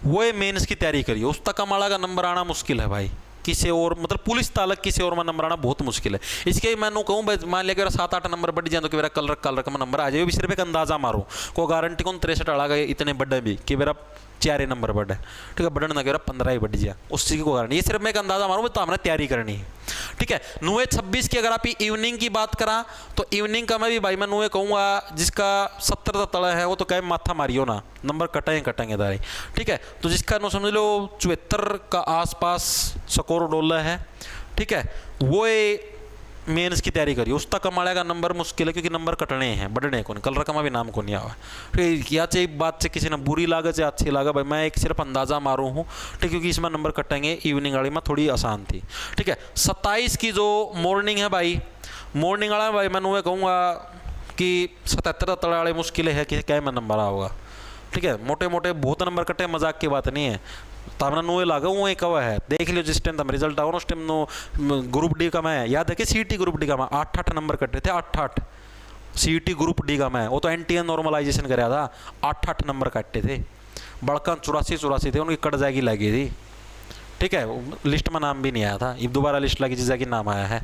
वो मेंस की तैयारी करिए, उस तक कमाड़ा का नंबर आना मुश्किल है भाई, किसी और मतलब पुलिस तालक किसी और में नंबर आना बहुत मुश्किल है। इसके मैं कहूँ मान लिया कि 7-8 नंबर बढ़ जाए तो कि मेरा कल रकम नंबर आ जाए, भी सिर्फ एक अंदाजा मारो, कोई गारंटी कौन 63 अड़ा गए इतने बढ़े भी कि मेरा 4 नंबर बढ़े। ठीक है, बढ़ने ना कि 15 ही बढ़ जाए, उस चीज़ को गारंटी, ये सिर्फ मैं एक अंदाजा मारूँ तो हमने तैयारी करनी है। ठीक है, 9-26 की अगर आप इवनिंग की बात करा तो इवनिंग का मैं भी भाई मैं 9 कहूँगा, जिसका 70 तला है वो तो कहीं माथा मारियो ना, नंबर कटेंगे दारे। ठीक है, तो जिसका नो समझ लो 74 का आसपास स्कोर डोला है। ठीक है, वो मेंस की तैयारी करिए, उस तक कमाने का नंबर मुश्किल है, क्योंकि नंबर कटने हैं बढ़ने को, कल रकमा भी नाम को नहीं आवा। ठीक, या चाहे बात से किसी ने बुरी लागे चाहे अच्छी लागे भाई, मैं एक सिर्फ अंदाजा मारू हूँ। ठीक, क्योंकि इसमें नंबर कटेंगे, इवनिंग वाली में थोड़ी आसान थी। ठीक है, 27 की जो मॉर्निंग है भाई, मॉर्निंग वाला भाई मैं वो कहूँगा कि 77 तले वाले मुश्किल है कि क्या में नंबर आओगा। ठीक है, मोटे मोटे बहुत नंबर कटे, मजाक की बात नहीं है, तामना नो लागा वो एक कवा है, देख लियो जिस टाइम रिजल्ट आओ उस टाइम नो ग्रुप डी का मैं याद है कि CET ग्रुप डी का मैं 8-8 नंबर कटे थे, 8-8 CET ग्रुप डी का मैं, वो तो NTN नॉर्मलाइजेशन कराया था, 8-8 नंबर काटे थे, बड़का 84 थे, उनकी कट जाएगी लगी थी। ठीक है, लिस्ट में नाम भी नहीं आया था, अब दोबारा लिस्ट लगी जिस जाके नाम आया है,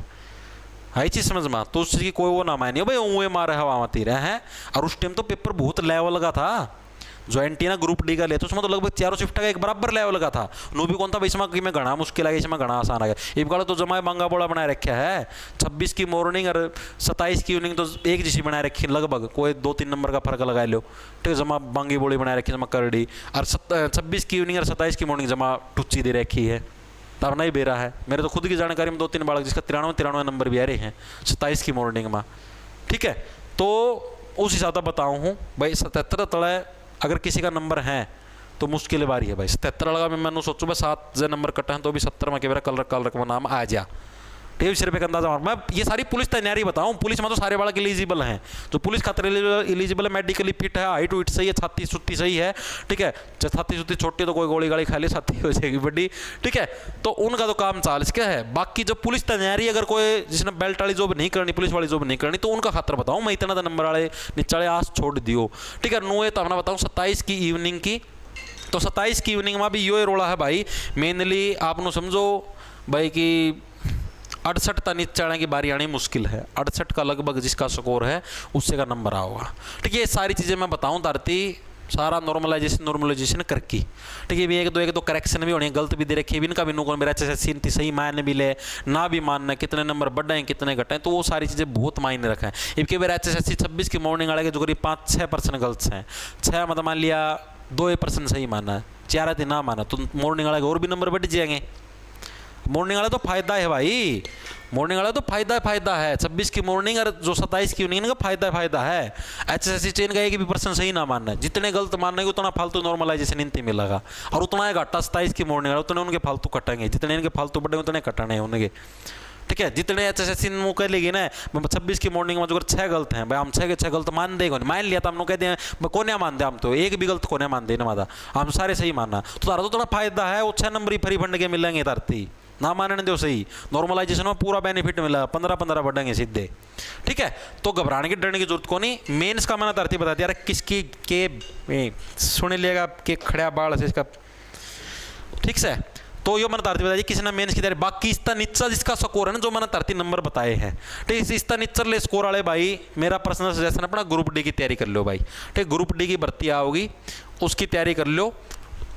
हाई चीज समझ में, तो उसकी कोई वो नाम आया नहीं भाई, ऊँए मारे हवा में तीर है। और उस टाइम तो पेपर बहुत लेवल का था, जो एंटीना ग्रुप डी का ले तो उसमें तो लगभग 4 शिफ्ट का एक बराबर लेवल का था, नो भी कौन था इसमें कि मैं घना मुश्किल है, इसमें घना आसान आ गया। एक गाड़ा तो जमा बांगा बोड़ा बनाए रखा है, 26 की मॉर्निंग और 27 की इवनिंग तो एक जैसी बनाए रखी लगभग, कोई 2-3 नंबर का फर्क लगा लो। ठीक है, जमा बांगी बोड़ी बनाए रखी, जमा करडी, और 26 की इवनिंग और 27 की मॉर्निंग जमा टुच्ची दे रखी है, तब नहीं बेरा है। मेरे तो खुद की जानकारी में 2-3 बालक जिसका 93 नंबर भी आ रहे हैं 27 की मॉर्निंग में। ठीक है, तो उस हिसाब से बताऊँ हूँ भाई, 77 तले अगर किसी का नंबर है तो मुश्किल बारी है भाई। 77 लगा मैंने सोचूँ मैं 7 जो नंबर कटा है तो भी 70 में के कल रकम नाम आ जा। ठीक है, सिर्फ एक अंदाजा मैं ये सारी पुलिस तैयारी बताऊँ, पुलिस में तो सारे बालक एलिजिबल हैं, जो पुलिस खातर एलिजिबल है, मेडिकली फिट है, हाइट वेट सही है, छाती सुत्ती सही है। ठीक है, छाती सुत्ती छोटी तो कोई गोली गाड़ी खा ले छाती हो जाएगी बड़ी। ठीक है, तो उनका तो काम चाल इसका है। बाकी जो पुलिस तैयारी अगर कोई जिसने बेल्ट वाली जॉब नहीं करनी, पुलिस वाली जॉब नहीं करनी, तो उनका खातर बताऊँ मैं, इतना नंबर वाले निचाले आस छोड़ दियो। ठीक है, 9 तो अपना बताऊँ 27 की इवनिंग की, तो 27 की इवनिंग में भी यो रोड़ा है भाई, मेनली आप समझो भाई कि 68 तक नीचे आने की बारी आनी मुश्किल है। 68 का लगभग जिसका स्कोर है उससे का नंबर आओगा। ठीक है, ये सारी चीज़ें मैं बताऊं धरती सारा नॉर्मलाइजेशन करके। ठीक है, भी एक दो करेक्शन भी होने गलत भी दे रखे भी इनका भी नुकसान मेरा अच्छे सही मायने भी ले ना भी मानना कितने नंबर बढ़े हैं कितने घटे हैं, तो वो सारी चीज़ें बहुत मायने रखा है। इनके मेरे HSC 26 की मॉर्निंग वाले के जो करीब 5-6% गलत हैं, 6 मतलब मान लिया 2% सही माना है, 4 दिन ना माना तो मॉर्निंग वाले के और भी नंबर बढ़ जाएंगे। मॉर्निंग वाला तो फायदा है भाई, मॉर्निंग वाला तो फायदा है। 26 की मॉर्निंग और जो 27 की इवनिंग का फायदा है। HSC चेन का एक भी पर्सन सही ना मानना है, जितने गलत मानने उतना फालतू नॉर्मलाइजेशन इनते मिलेगा और उतना है घाटा 27 की मॉर्निंग उतने उनके फालतू कटेंगे, जितने इनके फालतू बढ़े उतने कटने हैं उनके। ठीक है, जितने HSC मुँह कह लेगी ना 26 की मॉर्निंग में जो 6 गलत हैं भाई, हम 6 के 6 गलत मान देगा मान लिया था हम लोग कहते हैं कोने मान दे, हम तो एक भी गलत कोने मान दे ना माता, हम सारे सही मानना तो तारा तो थोड़ा फायदा है। वो 6 नंबर ही फ्री फंड के मिलेंगे धरती ना मानने दो सही, नॉर्मलाइजेशन में पूरा बेनिफिट मिला 15-15 बढ़ेंगे सीधे। ठीक है, तो घबराने की डरने की जरूरत को नहीं। मेंस का मैंने धरती बता दिया यार किसकी के सुन लिएगा कि खड़ा बाढ़ से इसका। ठीक से, तो यो मैंने धरती बताई किसी ने मेंस की तैयारी, बाकी इसका नीचा जिसका स्कोर है ना जो मैंने धरती नंबर बताए हैं। ठीक है, इसका नीचर ले स्कोर वाले भाई मेरा पर्सनल सजेशन अपना ग्रुप डी की तैयारी कर लो भाई। ठीक, ग्रुप डी की भर्ती आओगी उसकी तैयारी कर लो,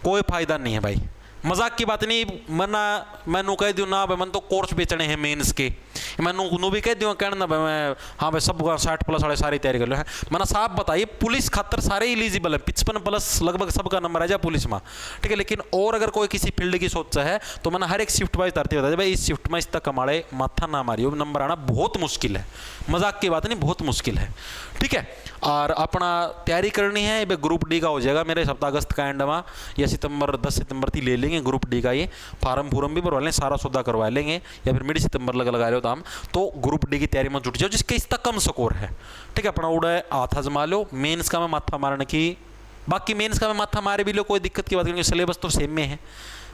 कोई फायदा नहीं है भाई, मजाक की बात नहीं। मना मैं कह दूँ ना भाई मन तो कोर्स बेचने हैं मेंस के, मैं नू भी कह दूँ कहना ना भाई मैं हाँ भाई सब 60+ वाले सारी तैयारी कर लो है। मैंने साफ बताइए पुलिस खातर सारे एलिजिबल है, 55+ लगभग सबका नंबर आ जाए पुलिस में। ठीक है, लेकिन और अगर कोई किसी फील्ड की सोच है तो मैंने हर एक शिफ्ट वाइज धरती बताया भाई इस शिफ्ट में इस तक कमाड़े माथा ना मारियो, नंबर आना बहुत मुश्किल है, मजाक की बात नहीं बहुत मुश्किल है। ठीक है, और अपना तैयारी करनी है भाई ग्रुप डी का हो जाएगा मेरे सप्ताह अगस्त का एंड में या 10 सितंबर थी ले लेंगे ग्रुप डी का, ये फार्म भी भरवा लें सारा सौदा करवा लेंगे या फिर मिड सितंबर लगा रहे हो तो हम तो ग्रुप डी की तैयारी में जुट जाओ जिसके इसका कम स्कोर है। ठीक है, अपना उड़ा हाथ आजमा लो, मेंस का मैं माथा मारने की, बाकी मेंस का मैं माथा मारे भी लो कोई दिक्कत की बात नहीं, सिलेबस तो सेम में है,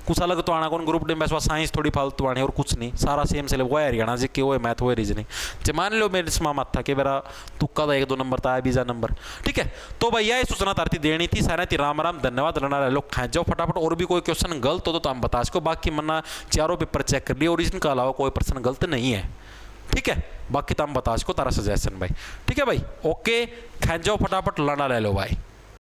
कुछ अलग तो आना कौन ग्रुप डी में साइंस थोड़ी फालतू आने और कुछ नहीं, सारा सेम सिलेबस वो है हरियाणा जी के वो है मैथ वो है रीजनिंग। जो मान लो मेरे इसमें मत था कि मेरा तुक्का था 1-2 नंबर था बीजा नंबर। ठीक है, तो भैया ये सूचना तारती देनी थी सारा थी। राम राम धन्यवाद लड़ा लोग खा जाओ फटाफट, और भी कोई क्वेश्चन गलत हो तो हम बता सको, बाकी मना चारों पेपर चेक कर लिए और इनका अलावा कोई प्रश्न गलत नहीं है। ठीक है, बाकी तो हम बता सको तारा सजेशन भाई। ठीक है भाई, ओके खा जाओ फटाफट लड़ा ले लो भाई।